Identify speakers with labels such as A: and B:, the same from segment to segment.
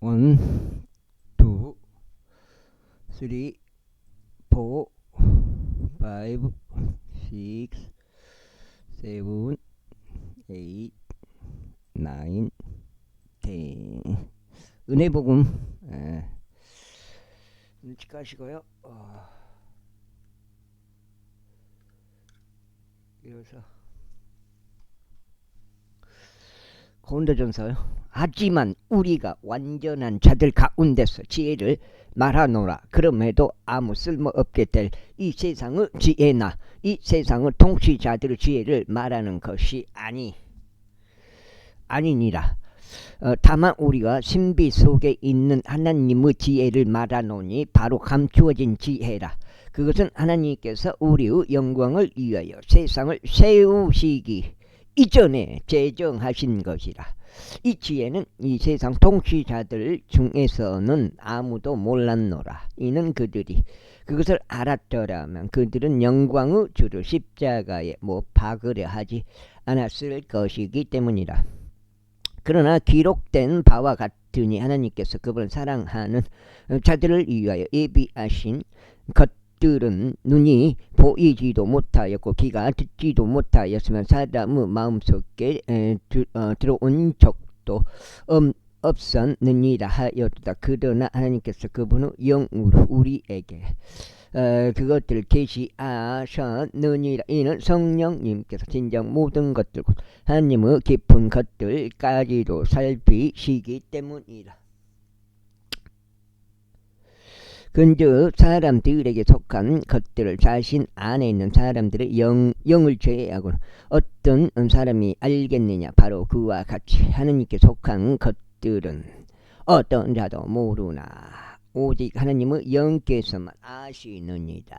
A: 1, 2, 3, 4, 5, 6, 7, 8, 9, 10. 은혜복음 일찍 하시고요. 이어서 고린도전서요. 하지만 우리가 완전한 자들 가운데서 지혜를 말하노라. 그럼에도 아무 쓸모없게 될 이 세상의 지혜나 이 세상의 통치자들의 지혜를 말하는 것이 아니니라. 다만 우리가 신비 속에 있는 하나님의 지혜를 말하노니 바로 감추어진 지혜라. 그것은 하나님께서 우리의 영광을 위하여 세상을 세우시기 이전에 제정하신 것이라. 이 지혜는 이 세상 통치자들 중에서는 아무도 몰랐노라. 이는 그들이 그것을 알았더라면 그들은 영광의 주를 십자가에 못 박으려 하지 않았을 것이기 때문이라. 그러나 기록된 바와 같으니 하나님께서 그분을 사랑하는 자들을 위하여 예비하신 것들은 눈이 보이지도 못하였고 귀가 듣지도 못하였으면 사람의 마음속에 들어온 적도 없었느니라 하였다. 그러나 하나님께서 그분의 영으로 우리에게 그것들을 계시하셨느니라. 이는 성령님께서 진정 모든 것들 하나님의 깊은 것들까지도 살피시기 때문이라. 근즉 사람들에게 속한 것들을 자신 안에 있는 사람들의 영을 제외하고는 어떤 사람이 알겠느냐. 바로 그와 같이 하나님께 속한 것들은 어떤 자도 모르나 오직 하나님의 영께서만 아시느니라.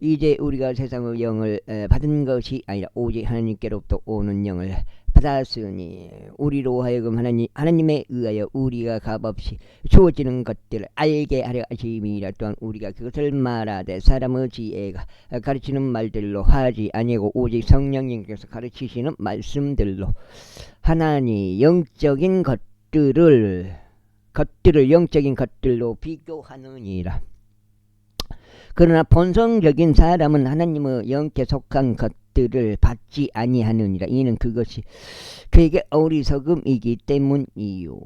A: 이제 우리가 세상의 영을 받은 것이 아니라 오직 하나님께로부터 오는 영을 받았으니 우리로 하여금 하나님에 의하여 우리가 값없이 주어지는 것들을 알게 하려 하심이라. 또한 우리가 그것을 말하되 사람의 지혜가 가르치는 말들로 하지 아니하고 오직 성령님께서 가르치시는 말씀들로 하나님 영적인 것들을 영적인 것들로 비교하느니라. 그러나 본성적인 사람은 하나님의 영께 속한 것들을 받지 아니하느니라. 이는 그것이 그에게 어리석음이기 때문이요.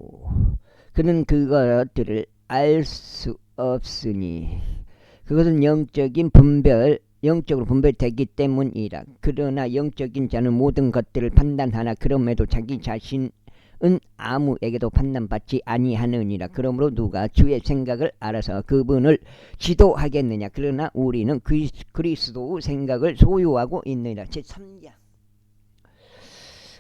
A: 그는 그것들을 알 수 없으니 그것은 영적으로 분별되기 때문이라. 그러나 영적인 자는 모든 것들을 판단하나 그럼에도 자기 자신은 아무에게도 판단받지 아니하느니라. 그러므로 누가 주의 생각을 알아서 그분을 지도하겠느냐. 그러나 우리는 그리스도의 생각을 소유하고 있느니라. 제3장.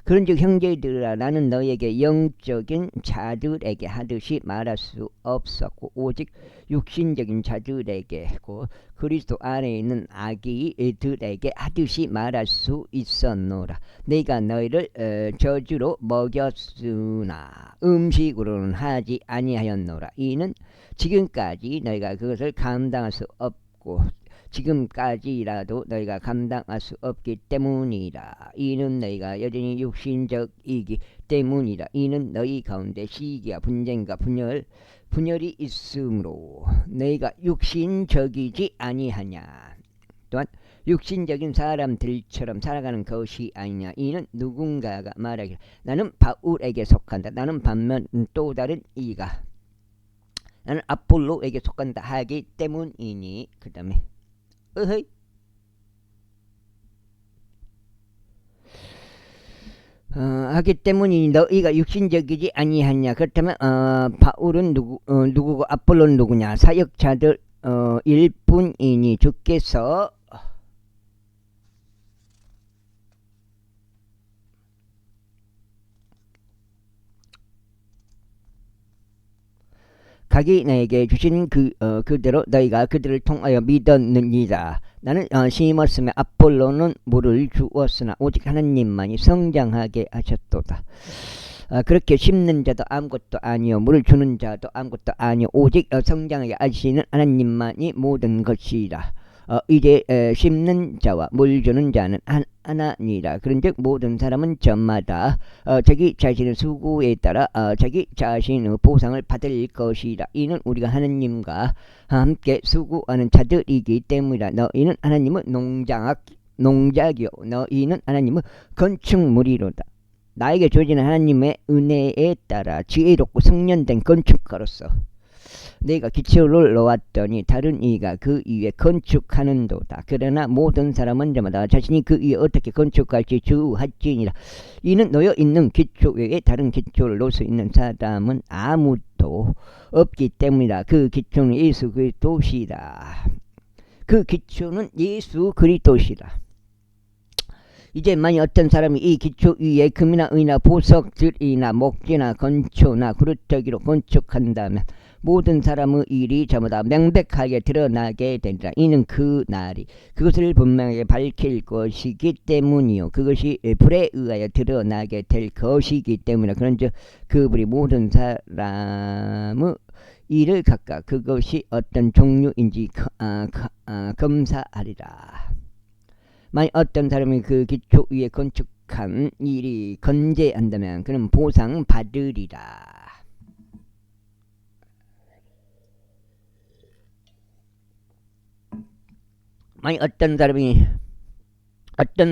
A: 그런즉 형제들아 나는 너에게 영적인 자들에게 하듯이 말할 수 없었고 오직 육신적인 자들에게 곧 그리스도 안에 있는 아기들에게 하듯이 말할 수 있었노라. 내가 너희를 저주로 먹였으나 음식으로는 하지 아니하였노라. 이는 지금까지 너희가 그것을 감당할 수 없고 지금까지라도 너희가 감당할 수 없기 때문이라. 이는 너희가 여전히 육신적이기 때문이라. 이는 너희 가운데 시기와 분쟁과 분열이 있으므로 너희가 육신적이지 아니하냐. 또한 육신적인 사람들처럼 살아가는 것이 아니냐. 이는 누군가가 말하기를 나는 바울에게 속한다. 나는 반면 또 다른 이가 나는 아폴로에게 속한다 하기 때문이니. 그 다음에 하기 때문이니 너희가 육신적이지 아니하냐. 그렇다면 바울은 누구고 아폴로는 누구냐. 사역자들 일뿐이니 주께서 각이 내게 주신 그대로 너희가 그들을 통하여 믿었느니라. 나는 심었으며 아폴로는 물을 주었으나 오직 하나님만이 성장하게 하셨도다. 그렇게 심는 자도 아무것도 아니요 물을 주는 자도 아무것도 아니요 오직 성장하게 하시는 하나님만이 모든 것이라. 이제 심는 자와 물 주는 자는 하나니라. 그런즉 모든 사람은 저마다 자기 자신의 수고에 따라 자기 자신의 보상을 받을 것이라. 이는 우리가 하나님과 함께 수고하는 자들이기 때문이라. 너희는 하나님의 농작이요 너희는 하나님의 건축물이로다. 나에게 주어지는 하나님의 은혜에 따라 지혜롭고 성년된 건축가로서 내가 기초를 놓았더니 다른 이가 그 위에 건축하는도다. 그러나 모든 사람은 저마다 자신이 그 위에 어떻게 건축할지 주의할지니라. 이는 놓여 있는 기초 외에 다른 기초를 놓을 수 있는 사람은 아무도 없기 때문이다. 그 기초는 예수 그리스도시다. 그 기초는 예수 그리스도시다. 이제 만약 어떤 사람이 이 기초 위에 금이나 은이나 보석들이나 목재나 건초나 그릇저기로 건축한다면 모든 사람의 일이 저마다 명백하게 드러나게 되리라. 이는 그 날이 그것을 분명하게 밝힐 것이기 때문이요 그것이 불에 의하여 드러나게 될 것이기 때문이라. 그런즉 그 불이 모든 사람의 일을 각각 그것이 어떤 종류인지 검사하리라. 만약 어떤 사람이 그 기초 위에 건축한 일이 건재한다면 그는 보상 받으리라. 만약 어떤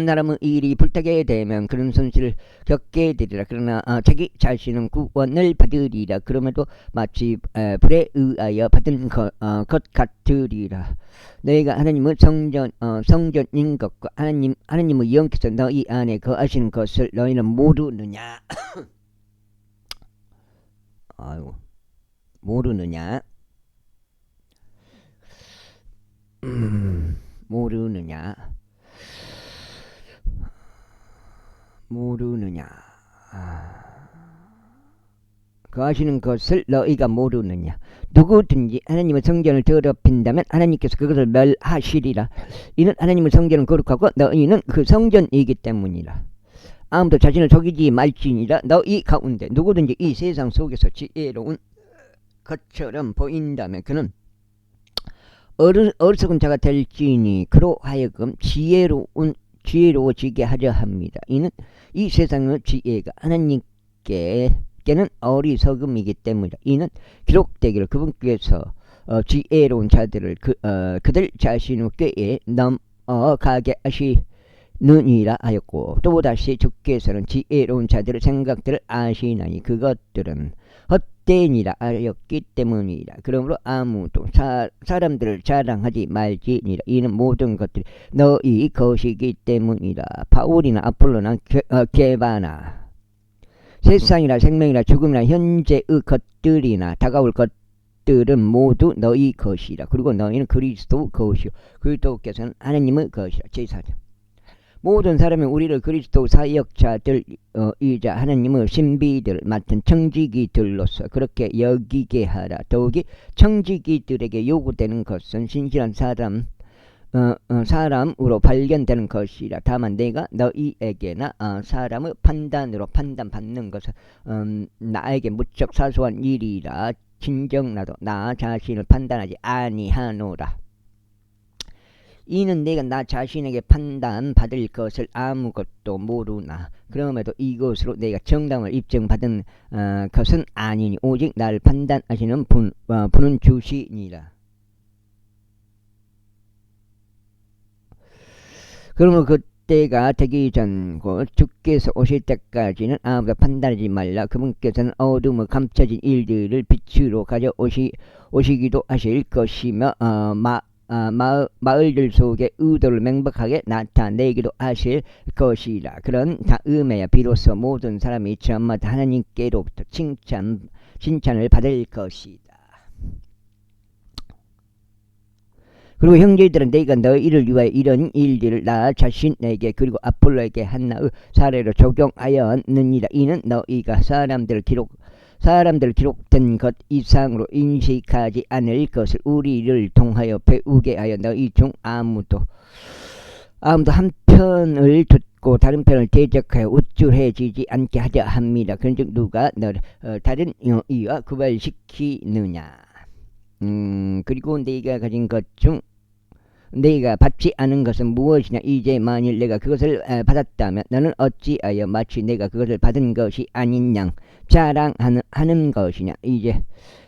A: 사람의 일이 불타게 되면 그런 손실을 겪게 되리라. 그러나 자기 자신은 구원을 받으리라. 그럼에도 마치 불에 의하여 받은 것 같으리라. 너희가 하나님의 성전인 것과 하나님의 영께서 너희 안에 거하시는 것을 너희는 모르느냐? 아이고, 모르느냐? 모르느냐? 거하시는 것을 너희가 모르느냐? 누구든지 하나님의 성전을 더럽힌다면 하나님께서 그것을 멸하시리라. 이는 하나님의 성전은 거룩하고 너희는 그 성전이기 때문이라. 아무도 자신을 속이지 말지니라. 너희 가운데 누구든지 이 세상 속에서 지혜로운 것처럼 보인다면 그는 어리석은 자가 될지니 그로 하여금 지혜로워지게 하려 합니다. 이는 이 세상의 지혜가 하나님께는 어리석음이기 때문이다. 이는 기록되기를 그분께서 지혜로운 자들을 그들 자신의 꾀에 넘어가게 하시느니라 하였고 또다시 주께서는 지혜로운 자들의 생각들을 아시나니 그것들은 헛되니라 하였기 때문이라. 그러므로 아무도 사람들을 자랑하지 말지니라. 이는 모든 것들이 너희 것이기 때문이라. 바울이나 아폴로나 게바나 세상이나 생명이나 죽음이나 현재의 것들이나 다가올 것들은 모두 너희 것이라. 그리고 너희는 그리스도 것이요 그리스도께서는 하나님의 것이라. 제4장 모든 사람이 우리를 그리스도 사역자들이자 하나님의 신비들을 맡은 청지기들로서 그렇게 여기게 하라. 더욱이 청지기들에게 요구되는 것은 신실한 사람으로 발견되는 것이라. 다만 내가 너희에게나 사람의 판단으로 판단받는 것은 나에게 무척 사소한 일이라. 진정 나도 나 자신을 판단하지 아니하노라. 이는 내가 나 자신에게 판단받을 것을 아무것도 모르나 그럼에도 이것으로 내가 정당을 입증받은 것은 아니니 오직 나를 판단하시는 분은 주시니라. 그러므로 그때가 되기 전 곧 주께서 오실 때까지는 아무도 판단하지 말라. 그분께서는 어둠에 감춰진 일들을 빛으로 가져오시기도 하실 것이며 마을들 속에 의도를 명백하게 나타내기도 하실 것이라. 그런 다음에야 비로소 모든 사람이 저마다 하나님께로부터 칭찬을 받을 것이다. 그리고 형제들은 내가 너희를 위하여 이런 일들을 나 자신에게 그리고 아폴로에게 한나의 사례로 적용하였느니라. 이는 너희가 사람들 기록된 것 이상으로 인식하지 않을 것을 우리를 통하여 배우게 하여 너희 중 아무도 한편을 듣고 다른 편을 대적하여 우쭐해지지 않게 하려 합니다. 그런즉 누가 너를 다른 이와 구별시키느냐? 그리고 네가 가진 것 중 내가 받지 않은 것은 무엇이냐. 이제 만일 내가 그것을 받았다면 너는 어찌하여 마치 내가 그것을 받은 것이 아닌 양 자랑하는 것이냐. 이제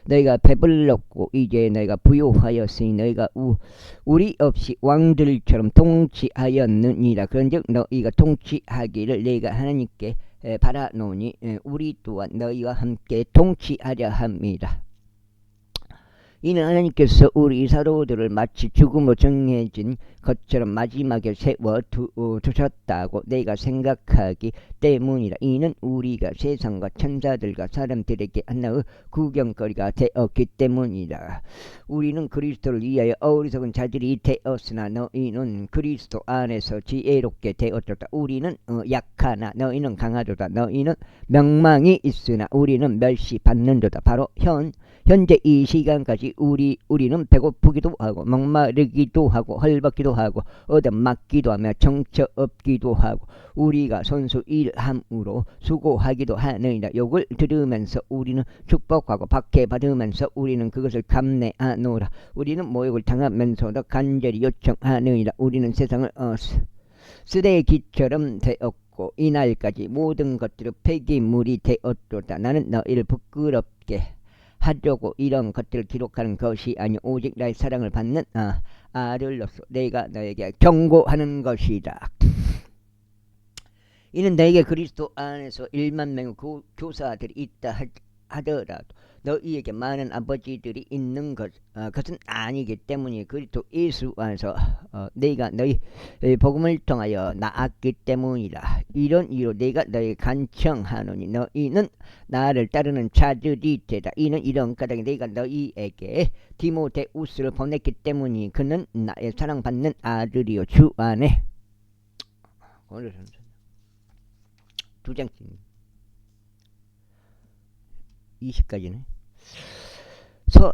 A: 너희가 배불렀고 이제 너희가 부요하였으니 너희가 우리 없이 왕들처럼 통치하였느니라. 그런즉 너희가 통치하기를 내가 하나님께 바라노니 우리 또한 너희와 함께 통치하려 합니다. 이는 하나님께서 우리 사도들을 마치 죽음으로 정해진 것처럼 마지막에 세워 두셨다고 내가 생각하기 때문이라. 이는 우리가 세상과 천사들과 사람들에게 하나의 구경거리가 되었기 때문이라. 우리는 그리스도를 위하여 어리석은 자들이 되었으나 너희는 그리스도 안에서 지혜롭게 되었도다. 우리는 약하나 너희는 강하도다. 너희는 명망이 있으나 우리는 멸시받는도다. 바로 현재 이 시간까지 우리는 배고프기도 하고 목마르기도 하고 헐벗기도 하고 얻어맞기도 하며 정처 없기도 하고 우리가 선수 일함으로 수고하기도 하느니라. 욕을 들으면서 우리는 축복하고 박해받으면서 우리는 그것을 감내하노라. 우리는 모욕을 당하면서도 간절히 요청하느니라. 우리는 세상을 쓰레기처럼 되었고 이날까지 모든 것들은 폐기물이 되었도다. 나는 너희를 부끄럽게 하려고 이런 것들을 기록하는 것이 아니 오직 나의 사랑을 받는 아들로서 내가 너에게 경고하는 것이다. 이는 너에게 그리스도 안에서 1만 명의 교사들이 있다 하더라도 너희에게 많은 아버지들이 있는 것은 아니기 때문에 그리스도 예수 안에서 내가 너희 복음을 통하여 나았기 때문이라. 이런 이유로 내가 너희 간청하노니 너희는 나를 따르는 자들이 되다. 이는 이런 까닭에 내가 너희에게 디모데우스를 보냈기 때문이 그는 나의 사랑받는 아들이요 주 안에 오늘 두 장씩 20까지네.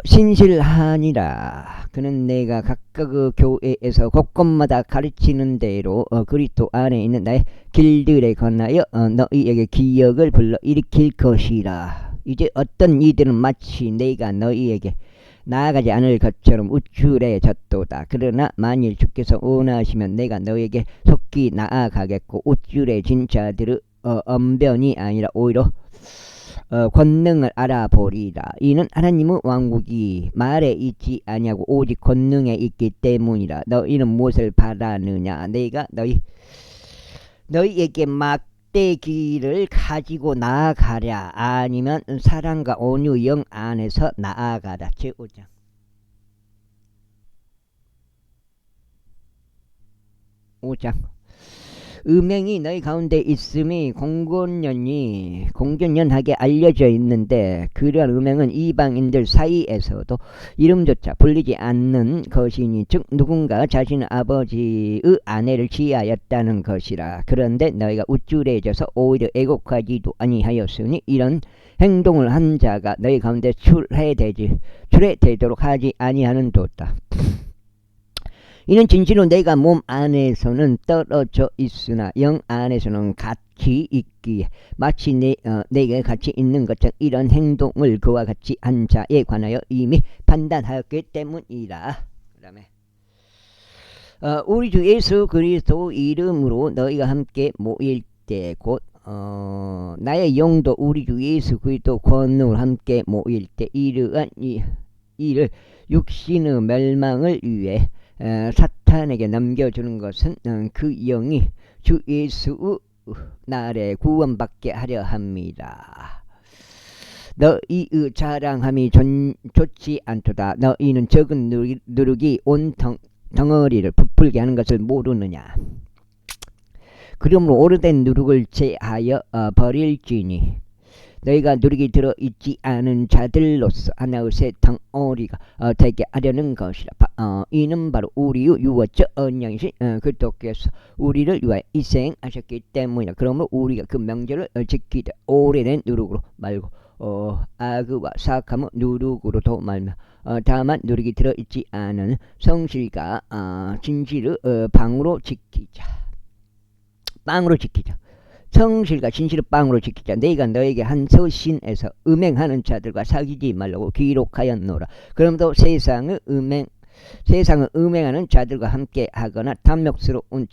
A: 신실하니라. 그는 내가 각각 그 교회에서 곳곳마다 가르치는 대로 그리스도 안에 있는 나의 길들에 관하여 너희에게 기억을 불러 일으킬 것이라. 이제 어떤 이들은 마치 내가 너희에게 나아가지 않을 것처럼 우쭐해 졌도다. 그러나 만일 주께서 원하시면 내가 너희에게 속히 나아가겠고 우쭐해진 자들의 언변이 아니라 오히려 권능을 알아보리라. 이는 하나님의 왕국이 말에 있지 아니하고 오직 권능에 있기 때문이라. 너희는 무엇을 바라느냐. 내가 너희에게 막대기를 가지고 나아가랴 아니면 사랑과 온유 영 안에서 나아가라. 제5장 음행이 너희 가운데 있음이 공전연하게 알려져 있는데 그러한 음행은 이방인들 사이에서도 이름조차 불리지 않는 것이니 즉 누군가 자신의 아버지의 아내를 취하였다는 것이라. 그런데 너희가 우쭐해져서 오히려 애곡하지도 아니하였으니 이런 행동을 한 자가 너희 가운데 출애되도록 하지 아니하는도다. 이는 진실로 내가 몸 안에서는 떨어져 있으나 영 안에서는 같이 있기에 마치 내게 같이 있는 것처럼 이런 행동을 그와 같이 한 자에 관하여 이미 판단하였기 때문이라. 그 다음에 우리 주 예수 그리스도 이름으로 너희가 함께 모일 때 곧 나의 영도 우리 주 예수 그리스도 권능으로 함께 모일 때 이러한 이를 육신의 멸망을 위해 사탄에게 넘겨주는 것은 그 영이 주 예수의 날에 구원받게 하려 합니다. 너희의 자랑함이 좋지 않도다. 너희는 적은 누룩이 온 덩어리를 부풀게 하는 것을 모르느냐. 그러므로 오래된 누룩을 제하여 버릴지니 너희가 누룩이 들어있지 않은 자들로서 하나의 새 덩어리가 되게 하려는 것이라. 이는 바로 우리의 유월절 언약이신 그리스도께서 우리를 위하여 희생하셨기 때문이라. 그러므로 우리가 그 명절을 지키되 오래된 누룩으로 말고 악의와 사악함의 누룩으로도 말며 다만 누룩이 들어있지 않은 성실과 진실의 빵으로 지키자. 성실과 진실의 빵으로 지키자. 내가 너에게 한 서신에서 음행하는 자들과 사귀지 말라고 기록하였노라. 그러므로 세상의 세상을 음행하는 자들과 함께 하거나 탐욕스러운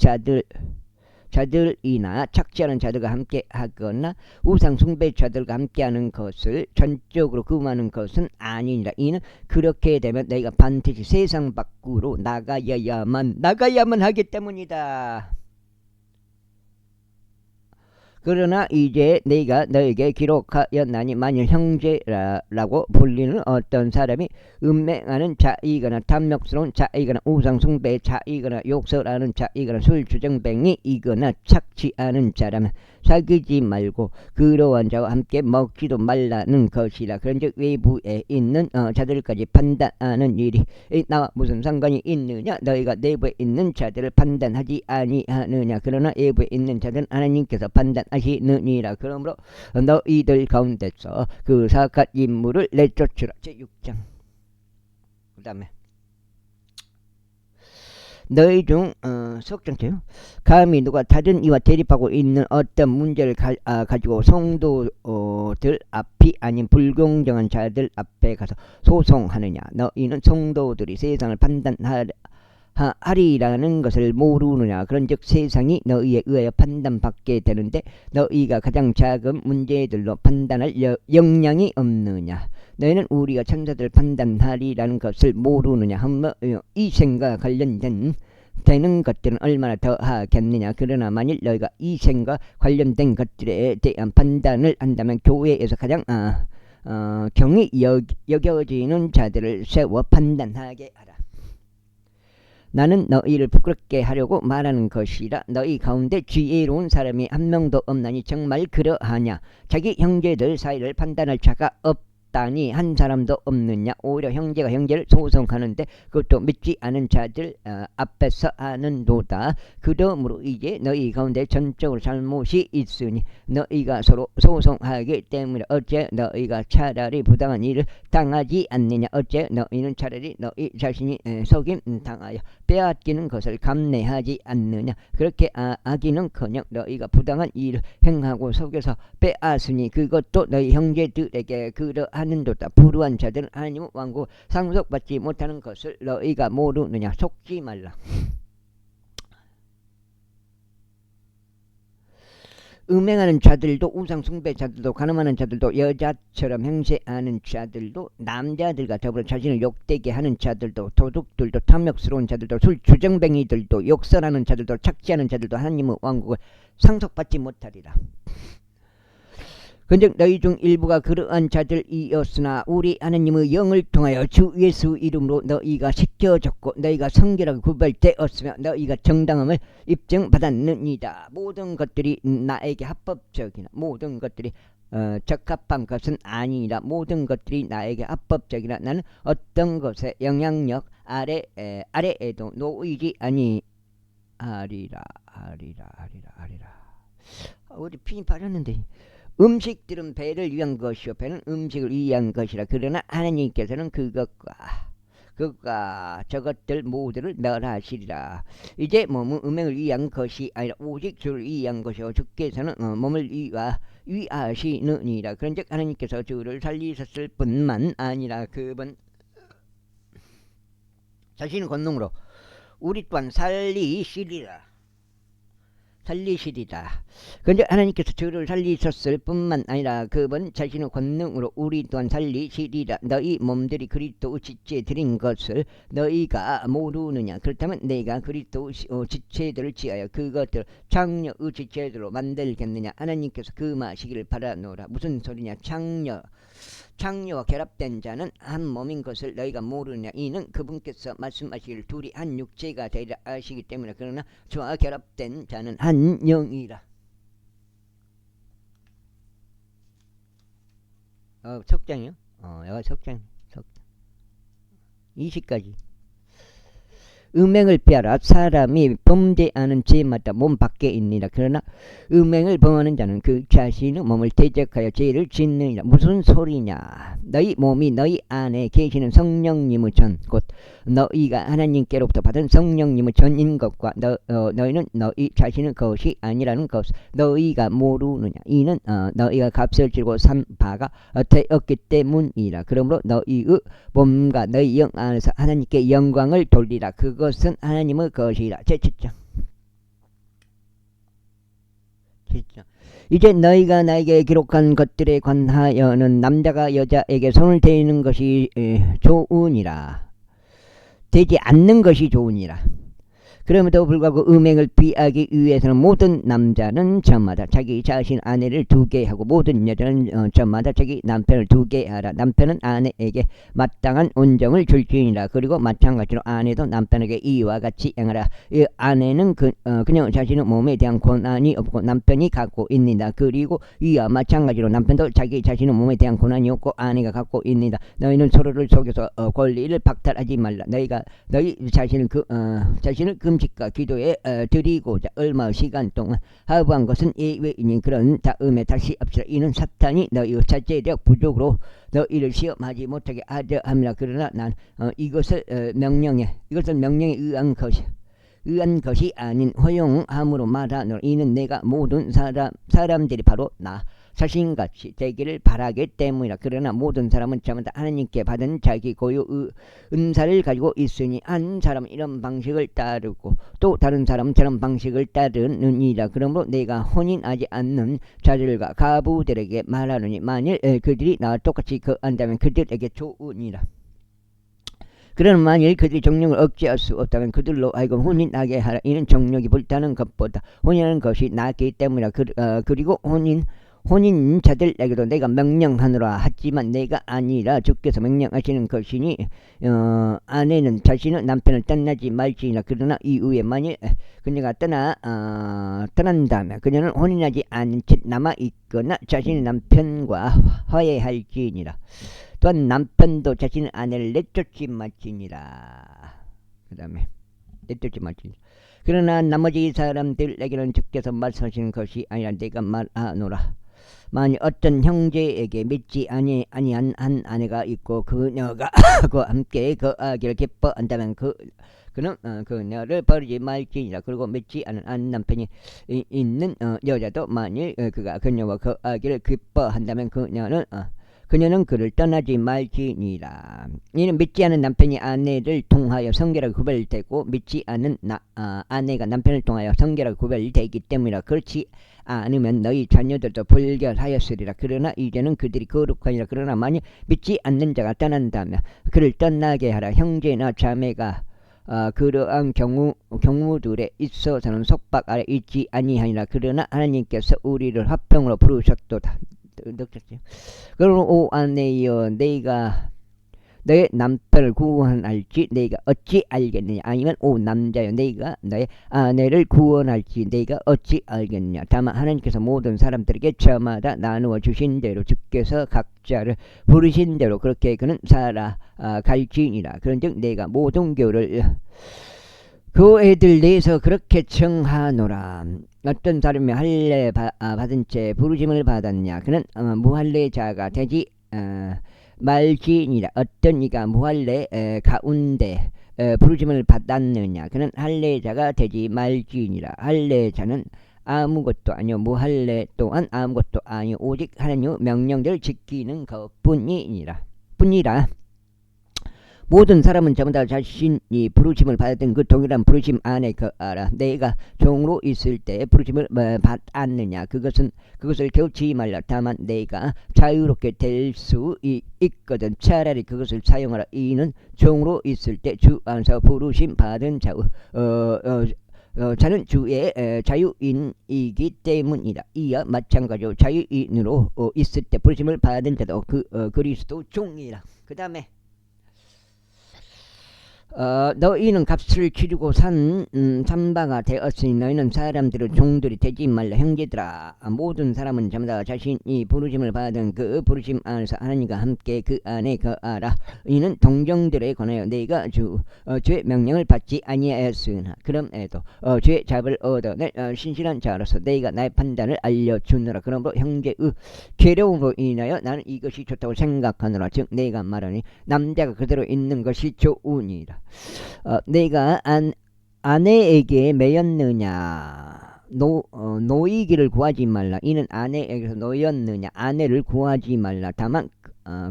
A: 자들이나 착취하는 자들과 함께 하거나 우상 숭배자들과 함께하는 것을 전적으로 금하는 것은 아니니라. 이는 그렇게 되면 너희가 반드시 세상 밖으로 나가야만 하기 때문이다. 그러나 이제 내가 너에게 기록하였나니 만일 형제라고 불리는 어떤 사람이 음행하는 자이거나 탐욕스러운 자이거나 우상숭배의 자이거나 욕설하는 자이거나 술주정뱅이이거나 착취하는 자라면 사귀지 말고 그러한 자와 함께 먹지도 말라는 것이라. 그런즉 외부에 있는 자들까지 판단하는 일이 나와 무슨 상관이 있느냐. 너희가 내부에 있는 자들을 판단하지 아니하느냐. 그러나 외부에 있는 자들은 하나님께서 판단하시느니라. 그러므로 너희들 가운데서 그 사악한 인물을 내쫓으라. 제6장. 그 다음에 너희 중 석장체요. 감히 누가 다른 이와 대립하고 있는 어떤 문제를 가지고 성도들 앞이 아닌 불공정한 자들 앞에 가서 소송하느냐. 너희는 성도들이 세상을 판단하리라는 것을 모르느냐. 그런즉 세상이 너희에 의하여 판단받게 되는데 너희가 가장 작은 문제들로 판단할 역량이 없느냐. 너희는 우리가 천사들을 판단하리라는 것을 모르느냐. 이 생과 관련된 되는 것들은 얼마나 더 하겠느냐. 그러나 만일 너희가 이 생과 관련된 것들에 대한 판단을 한다면 교회에서 가장 경히 여겨지는 자들을 세워 판단하게 하라. 나는 너희를 부끄럽게 하려고 말하는 것이라. 너희 가운데 지혜로운 사람이 한 명도 없나니 정말 그러하냐. 자기 형제들 사이를 판단할 자가 없다니 한 사람도 없느냐. 오히려 형제가 형제를 소송하는데 그것도 믿지 않은 자들 앞에서 하는도다. 그러므로 이제 너희 가운데 전적으로 잘못이 있으니 너희가 서로 소송하기 때문에 어째 너희가 차라리 부당한 일을 당하지 않느냐. 어째 너희는 차라리 너희 자신이 속임 당하여 빼앗기는 것을 감내하지 않느냐. 그렇게 하기는커녕 너희가 부당한 일을 행하고 속여서 빼앗으니 그것도 너희 형제들에게 그러하는도다. 불우한 자들은 하나님의 왕국 상속받지 못하는 것을 너희가 모르느냐. 속지 말라. 음행하는 자들도 우상 숭배자들도 가늠하는 자들도 여자처럼 행세하는 자들도 남자들과 더불어 자신을 욕되게 하는 자들도 도둑들도 탐욕스러운 자들도 술주정뱅이들도 욕설하는 자들도 착취하는 자들도 하나님의 왕국을 상속받지 못하리라. 근즉 너희 중 일부가 그러한 자들이었으나 우리 하나님의 영을 통하여 주 예수 이름으로 너희가 씻겨졌고 너희가 성결하게 구별되었으며 너희가 정당함을 입증받았느니라. 모든 것들이 나에게 합법적이나 모든 것들이 적합한 것은 아니라 모든 것들이 나에게 합법적이라. 나는 어떤 것의 영향력 아래에도 놓이지 아니하리라. 어디 핀이 빠졌는데. 음식들은 배를 위한 것이요 배는 음식을 위한 것이라. 그러나 하나님께서는 그것과 저것들 모두를 멸하시리라. 이제 몸은 음행을 위한 것이 아니라 오직 주를 위한 것이요 주께서는 몸을 위하시느니라. 그런즉 하나님께서 주를 살리셨을 뿐만 아니라 그분 자신의 권능으로 우리 또한 살리시리라. 그런데 하나님께서 저를 살리셨을 뿐만 아니라 그분 자신의 권능으로 우리 또한 살리시리라. 너희 몸들이 그리스도 지체에 드린 것을 너희가 모르느냐. 그렇다면 내가 그리스도 지체들을 지하여 그것들을 창녀의 지체들로 만들겠느냐. 하나님께서 금하시기를 바라노라. 무슨 소리냐. 창녀와 결합된 자는 한 몸인 것을 너희가 모르느냐. 이는 그분께서 말씀하시기를 둘이 한 육체가 되리라 하시기 때문에. 그러나 저와 결합된 자는 한 영이라. 석장이요? 여기 석장 20까지. 음행을 피하라. 사람이 범죄하는 죄마다 몸 밖에 있느니라. 그러나 음행을 범하는 자는 그 자신의 몸을 대적하여 죄를 짓느니라. 무슨 소리냐. 너희 몸이 너희 안에 계시는 성령님의 전, 곧 너희가 하나님께로부터 받은 성령님의 전인 것과 너희는 너희 자신의 것이 아니라는 것 너희가 모르느냐. 이는 너희가 값을 치르고 산 바가 되었기 때문이라. 그러므로 너희의 몸과 너희 영 안에서 하나님께 영광을 돌리라. 그것은 하나님의 것이라. 제7장. 이제 너희가 나에게 기록한 것들에 관하여는 남자가 여자에게 손을 대는 것이 좋으니라. 되지 않는 것이 좋으니라. 그럼에도 불구하고 음행을 피하기 위해서는 모든 남자는 저마다 자기 자신 아내를 두게 하고 모든 여자는 저마다 자기 남편을 두게 하라. 남편은 아내에게 마땅한 온정을 줄지니라. 그리고 마찬가지로 아내도 남편에게 이와 같이 행하라. 아내는 그냥 자신의 몸에 대한 권한이 없고 남편이 갖고 있느니라. 그리고 이와 마찬가지로 남편도 자기 자신의 몸에 대한 권한이 없고 아내가 갖고 있느니라. 너희는 서로를 속여서 권리를 박탈하지 말라. 너희가 너희 자신을 자신을 금식과 기도에 드리고자 얼마 시간 동안 하부한 것은 예외이니 그런 다음에 다시 합시다. 이는 사탄이 너희의 자제력 부족으로 너희를 시험하지 못하게 하려 함이라. 그러나 난 이것을 명령에 의한 것이 아닌 허용함으로 말하노라. 이는 내가 모든 사람들이 바로 나 자신같이 되기를 바라기 때문이라. 그러나 모든 사람은 저마다 하나님께 받은 자기 고유의 은사를 가지고 있으니 한 사람은 이런 방식을 따르고 또 다른 사람은 저런 방식을 따르느니라. 그러므로 내가 혼인하지 않는 자들과 가부들에게 말하노니 만일 그들이 나와 똑같이 거한다면 그들에게 좋으니라. 그러나 만일 그들이 정력을 억제할 수 없다면 그들로 하여금 혼인하게 하라. 이는 정력이 불타는 것보다 혼인하는 것이 낫기 때문이라. 그리고 혼인자들에게도 내가 명령하노라. 하지만 내가 아니라 주께서 명령하시는 것이니 아내는 자신의 남편을 떠나지 말지니라. 그러나 이후에 만일 그녀가 떠난다면 그녀는 혼인하지 않은 채 남아있거나 자신의 남편과 화해할지니라. 또한 남편도 자신의 아내를 내쫓지 말지니라. 그 다음에 내쫓지 말지니라. 그러나 나머지 사람들에게는 주께서 말씀하시는 것이 아니라 내가 말하노라. 만일 어떤 형제에게 믿지 아니한 한 아내가 있고 그녀가 그와 함께 거하기를 기뻐한다면 그는 그녀를 버리지 말지니라. 그리고 믿지 않은 한 남편이 있는 여자도 만일 그가 그녀와 거하기를 기뻐한다면 그녀는 그를 떠나지 말지니라. 이는 믿지 않은 남편이 아내를 통하여 성결하게 구별되고 믿지 않은 아내가 남편을 통하여 성결하게 구별되기 때문이라. 그렇지 않으면 너희 자녀들도 불결하였으리라. 그러나 이제는 그들이 거룩하니라. 그러나 만일 믿지 않는 자가 떠난다면 그를 떠나게 하라. 형제나 자매가 그러한 경우들에 있어서는 속박 아래 있지 아니하니라. 그러나 하나님께서 우리를 화평으로 부르셨도다. 그러므로 오 아내여 내가 너의 남편을 구원할지 내가 어찌 알겠느냐. 아니면 오 남자여 내가 너의 아내를 구원할지 내가 어찌 알겠느냐. 다만 하나님께서 모든 사람들에게 저마다 나누어 주신 대로 주께서 각자를 부르신 대로 그렇게 그는 살아갈지니라. 그런즉 내가 모든 교회들 내에서 그렇게 청하노라. 어떤 사람이 할례 받은 채 부르심을 받았냐. 그는 무할례자가 되지 말지니라. 어떤 이가 무할례 가운데 부르심을 받았느냐. 그는 할례자가 되지 말지니라. 할례자는 아무것도 아니요 무할례 또한 아무것도 아니요 오직 하나님의 명령들을 지키는 것뿐이니라. 모든 사람은 저마다 자신이 부르심을 받았던 그 동일한 부르심 안에 거하라. 내가 종으로 있을 때 부르심을 받았느냐. 그것을 겨우치 말라. 다만 내가 자유롭게 될 수 있거든 차라리 그것을 사용하라. 이는 종으로 있을 때 주 안에서 부르심 받은 자는 주의 자유인이기 때문이다. 이와 마찬가지로 자유인으로 있을 때 부르심을 받은 자도 그리스도 종이라. 그 다음에 너희는 값을 치르고 산 바가 되었으니 너희는 사람들의 종들이 되지 말라. 형제들아, 모든 사람은 전부 자신이 부르심을 받은 그 부르심 안에서 하나님과 함께 그 안에 거하라. 이는 동정들에 관하여 너희가 주의 명령을 받지 아니하였으나 그럼에도 주의 잡을 얻어낼 신실한 자로서 너희가 나의 판단을 알려주느라. 그러므로 형제의 괴로움으로 인하여 나는 이것이 좋다고 생각하노라. 즉 너희가 말하니 남자가 그대로 있는 것이 좋으니라. 내가 아내에게 매였느냐 노이기를 구하지 말라. 이는 아내에게서 노였느냐 아내를 구하지 말라. 다만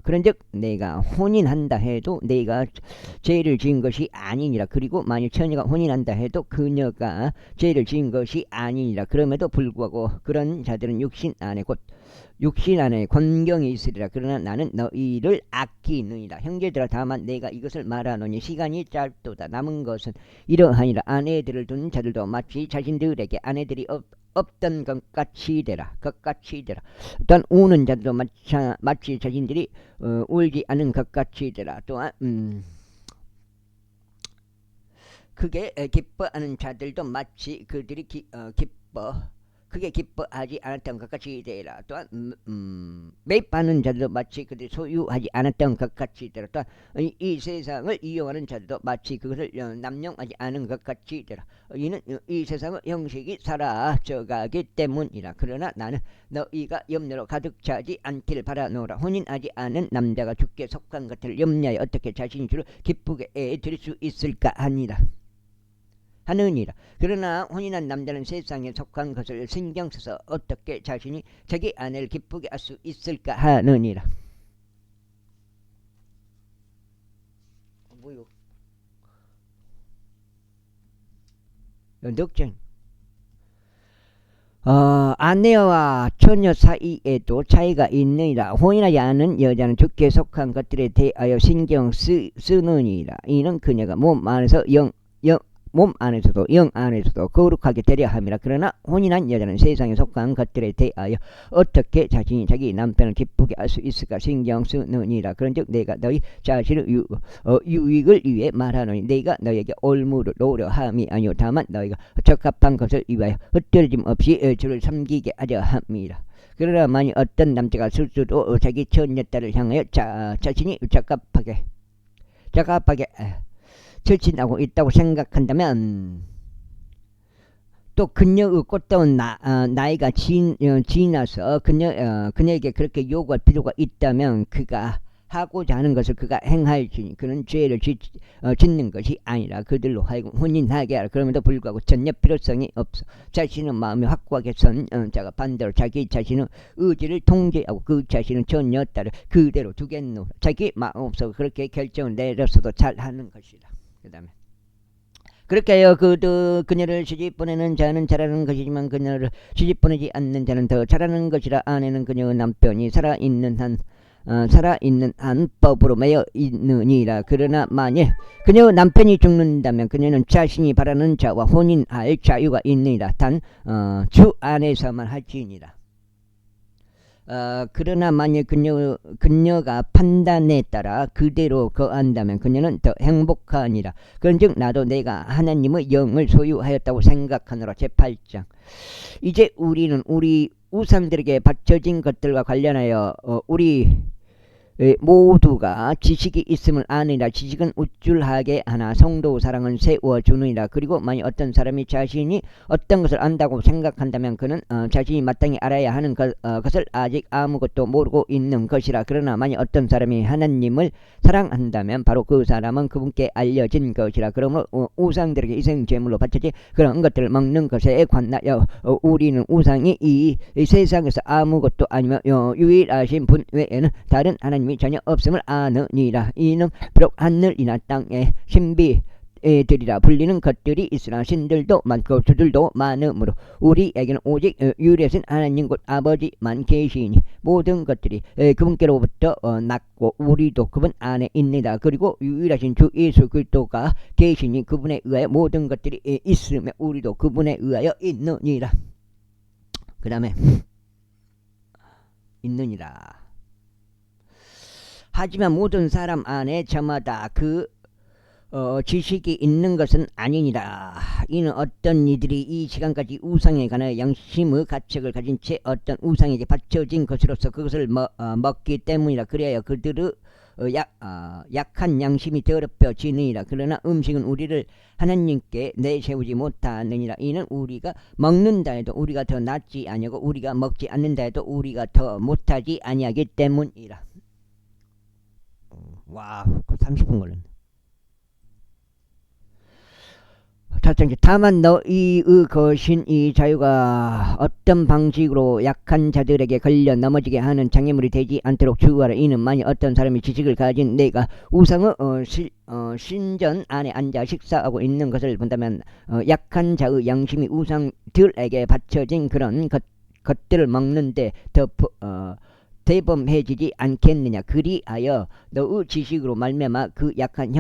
A: 그런즉 내가 혼인한다 해도 내가 죄를 지은 것이 아니니라. 그리고 만일 처녀가 혼인한다 해도 그녀가 죄를 지은 것이 아니니라. 그럼에도 불구하고 그런 자들은 육신 안에 권경이 있으리라. 그러나 나는 너희를 아끼느니라. 형제들아, 다만 내가 이것을 말하노니 시간이 짧도다. 남은 것은 이러하니라. 아내들을 둔 자들도 마치 자신들에게 아내들이 없던 것 같이 되라. 또한 우는 자들도 마치 자신들이 울지 않은 것 같이 되라. 또한 그게 기뻐하는 자들도 마치 그들이 크게 기뻐하지 않았던 것 같이 되라. 또한 매입하는 자들도 마치 그들이 소유하지 않았던 것 같이 되라. 또한 이 세상을 이용하는 자들도 마치 그것을 남용하지 않은 것 같이 되라. 이는 이 세상의 형식이 사라져가기 때문이라. 그러나 나는 너희가 염려로 가득 차지 않기를 바라노라. 혼인하지 않은 남자가 주께 속한 것을 염려하여 어떻게 자신이 주를 기쁘게 드릴 수 있을까 하느니라. 그러나 혼인한 남자는 세상에 속한 것을 신경 써서 어떻게 자신이 자기 아내를 기쁘게 할 수 있을까 하느니라. 뭐요? 넉장. 아내와 처녀 사이에도 차이가 있느니라. 혼인하지 않은 여자는 주께 속한 것들에 대하여 신경 쓰느니라. 이는 그녀가 몸 안에서도 영 안에서도 거룩하게 되려 함이라. 그러나 혼인한 여자는 세상에 속한 것들에 대하여 어떻게 자신이 자기 남편을 기쁘게 할 수 있을까 신경 쓰느니라. 그런즉 내가 너희 자신의 유익을 위해 말하노니 내가 너희에게 올무를 노려함이 아니요 다만 너희가 적합한 것을 위하여 흩어짐 없이 주를 섬기게 하려 함이라. 그러나 만일 어떤 남자가 스스로 자기 처녀딸을 향하여 자신이 적합하게 처신하고 있다고 생각한다면 또 그녀의 꽃다운 나이가 지나서 그녀에게 그렇게 요구할 필요가 있다면 그가 하고자 하는 것을 그가 행할지니 그는 죄를 짓는 것이 아니라 그들로 하여금 혼인하게 하라. 그럼에도 불구하고 전혀 필요성이 없어 자신의 마음이 확고하게 선 자가 반대로 자기 자신의 의지를 통제하고 그 자신의 처녀 딸을 그대로 두겠노라. 자기 마음속에 그렇게 결정을 내렸어도 잘하는 것이라. 그 다음에 그렇게 하여 그녀를 시집 보내는 자는 잘하는 것이지만 그녀를 시집 보내지 않는 자는 더 잘하는 것이라. 아내는 그녀의 남편이 살아있는 한 법으로 매여 있느니라. 그러나 만일 그녀의 남편이 죽는다면 그녀는 자신이 바라는 자와 혼인할 자유가 있느니라. 단 주 안에서만 할지니라. 그러나 만일 그녀가 판단에 따라 그대로 거한다면 그녀는 더 행복하니라. 그런즉 나도 내가 하나님의 영을 소유하였다고 생각하노라. 제8장. 이제 우리는 우리 우상들에게 바쳐진 것들과 관련하여 우리 모두가 지식이 있음을 아느니라. 지식은 우쭐하게 하나 성도 사랑은 세워주느니라. 그리고 만일 어떤 사람이 자신이 어떤 것을 안다고 생각한다면 그는 자신이 마땅히 알아야 하는 것을 아직 아무것도 모르고 있는 것이라. 그러나 만일 어떤 사람이 하나님을 사랑한다면 바로 그 사람은 그분께 알려진 것이라. 그러므로 우상들에게 희생제물로 바쳐진 그런 것들을 먹는 것에 관하여 우리는 우상이 이 세상에서 아무것도 아니며 유일하신 분 외에는 다른 하나님 전혀 없음을 아느니라. 이는 비록 하늘이나 땅에 신비들이라 불리는 것들이 있으나 신들도 많고 주들도 많으므로 우리에게는 오직 유일하신 하나님 곧 아버지만 계시니 모든 것들이 그분께로부터 났고 우리도 그분 안에 있느니라. 그리고 유일하신 주 예수 그리스도가 계시니 그분에 의하여 모든 것들이 있으며 우리도 그분에 의하여 있느니라. 그 다음에 있느니라. 하지만 모든 사람 안에 저마다 그 지식이 있는 것은 아니니라. 이는 어떤 이들이 이 시간까지 우상에 관하여 양심의 가책을 가진 채 어떤 우상에게 바쳐진 것으로서 그것을 먹기 때문이라. 그래야 그들의 약한 양심이 더럽혀지느니라. 그러나 음식은 우리를 하나님께 내세우지 못하느니라. 이는 우리가 먹는다 해도 우리가 더 낫지 아니하고 우리가 먹지 않는다 해도 우리가 더 못하지 아니하기 때문이라. 와, 30분 걸렸네. 다만 너희의 거신 이 자유가 어떤 방식으로 약한 자들에게 걸려 넘어지게 하는 장애물이 되지 않도록 주의하라. 이는 만일 어떤 사람이 지식을 가진 내가 우상의 신전 안에 앉아 식사하고 있는 것을 본다면 약한 자의 양심이 우상들에게 바쳐진 그런 것들을 먹는데 더 대범해지지 않겠느냐. 그리하여 너의 지식으로 말미암아 그 약한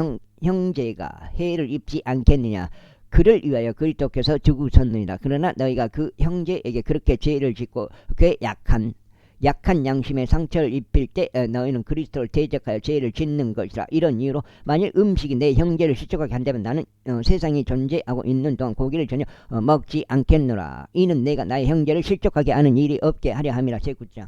A: 형제가 해를 입지 않겠느냐. 그를 위하여 그리스도께서 죽으셨느니라. 그러나 너희가 그 형제에게 그렇게 죄를 짓고 그의 약한 양심에 상처를 입힐 때 너희는 그리스도를 대적하여 죄를 짓는 것이라. 이런 이유로 만일 음식이 내 형제를 실족하게 한다면 나는 세상이 존재하고 있는 동안 고기를 전혀 먹지 않겠노라. 이는 내가 나의 형제를 실족하게 하는 일이 없게 하려 함이라. 제9장.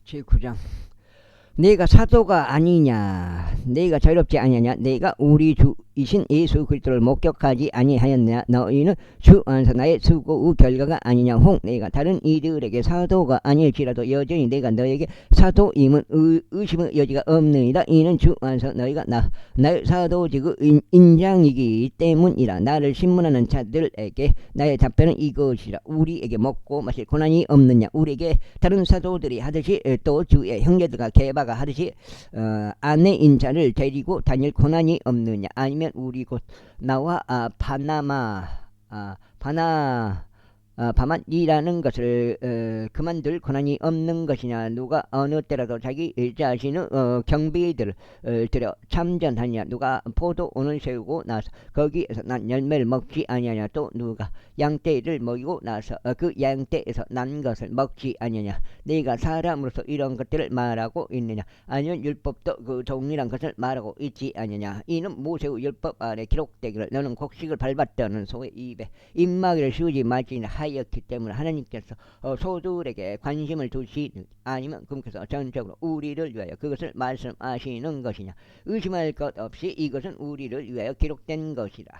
A: 제9장. 내가 사도가 아니냐, 내가 자유롭지 아니하냐, 내가 우리 주이신 예수 그리스도를 목격하지 아니하였느냐, 너희는 주 안에서 나의 수고의 결과가 아니냐. 혹 내가 다른 이들에게 사도가 아닐지라도 여전히 내가 너에게 사도임은 의심의 여지가 없느니라. 이는 주 안에서 너희가 나의 사도직의 인장이기 때문이라. 나를 신문하는 자들에게 나의 답변은 이것이라. 우리에게 먹고 마실 고난이 없느냐. 우리에게 다른 사도들이 하듯이 또 주의 형제들과 개바가 하듯이 아내인 자를 데리고 다닐 고난이 없느냐. 아니면 우리 곧 나와 바만이라는 것을 그만둘 고난이 없는 것이냐. 누가 어느 때라도 자기 자신의 경비들을 들여 참전하냐. 누가 포도원을 세우고 나서 거기에서 난 열매를 먹지 아니하냐. 또 누가 양떼를 먹이고 나서 그 양떼에서 난 것을 먹지 아니하냐. 네가 사람으로서 이런 것들을 말하고 있느냐. 아니면 율법도 그 동일한 것을 말하고 있지 아니하냐. 이는 모세의 율법 안에 기록되기를 너는 곡식을 밟았다는 소의 입에 입마개를 씌우지 말지니라 하였기 때문에 하나님께서 소들에게 관심을 두시는 아니면 그분께서 전적으로 우리를 위하여 그것을 말씀하시는 것이냐. 의심할 것 없이 이것은 우리를 위하여 기록된 것이라.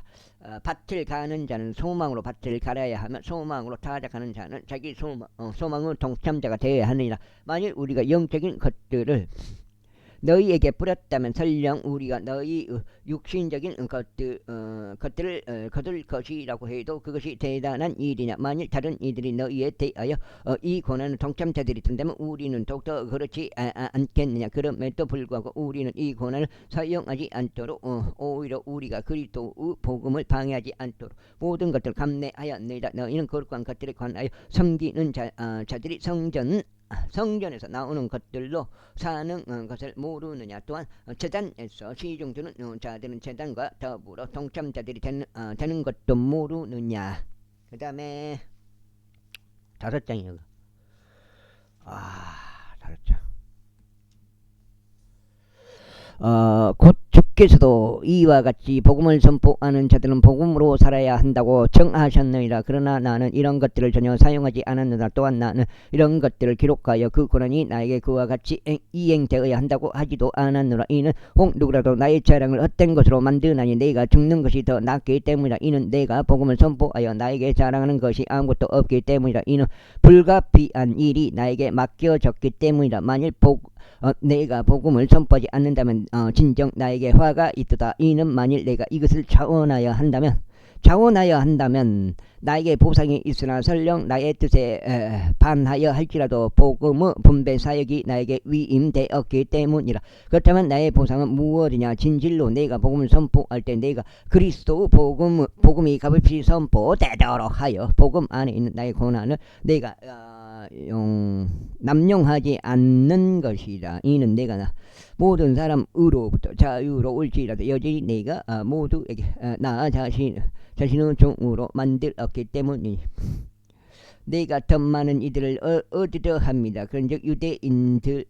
A: 밭을 가는 자는 소망으로 밭을 갈아야 하며 소망으로 타작하는 자는 자기 소망의 동참자가 되어야 하느니라. 만일 우리가 영적인 것들을 너희에게 뿌렸다면 설령 우리가 너희 육신적인 것들을 거둘 것이라고 해도 그것이 대단한 일이냐. 만일 다른 이들이 너희에 대하여 이 고난의 동참자들이 된다면 우리는 더욱더 그렇지 않겠느냐. 그럼에도 불구하고 우리는 이 고난을 사용하지 않도록 오히려 우리가 그리스도의 복음을 방해하지 않도록 모든 것들을 감내하였느니라. 너희는 거룩한 것들에 관하여 섬기는 자들이 성전에서 나오는 것들로 사는 것을 모르느냐. 또한 제단에서 시중드는 자들은 제단과 더불어 동참자들이 되는 것도 모르느냐. 그 다음에 5장이요. 5장. 곧 주께서도 이와 같이 복음을 선포하는 자들은 복음으로 살아야 한다고 정하셨느니라. 그러나 나는 이런 것들을 전혀 사용하지 않았느라. 또한 나는 이런 것들을 기록하여 그 고난이 나에게 그와 같이 이행되어야 한다고 하지도 않았느라. 이는 혹 누구라도 나의 자랑을 헛된 것으로 만드나니 내가 죽는 것이 더 낫기 때문이라. 이는 내가 복음을 선포하여 나에게 자랑하는 것이 아무것도 없기 때문이라. 이는 불가피한 일이 나에게 맡겨졌기 때문이라. 만일 내가 복음을 선포하지 않는다면 진정 나에게 화가 있도다. 이는 만일 내가 이것을 자원하여 한다면 나에게 보상이 있으나 설령 나의 뜻에 반하여 할지라도 복음의 분배 사역이 나에게 위임되었기 때문이라. 그렇다면 나의 보상은 무엇이냐. 진실로 내가 복음을 선포할 때 내가 그리스도의 복음이 값없이 선포되도록 하여 복음 안에 있는 나의 고난을 내가 남용하지 않는 것이라. 이는 내가 모든 사람으로부터 자유로울지라도 여전히 내가 모두에게 나 자신의 종으로 만들었기 때문이니 내가 더 많은 이들을 얻으려 합니다. 그런즉 유대인들에게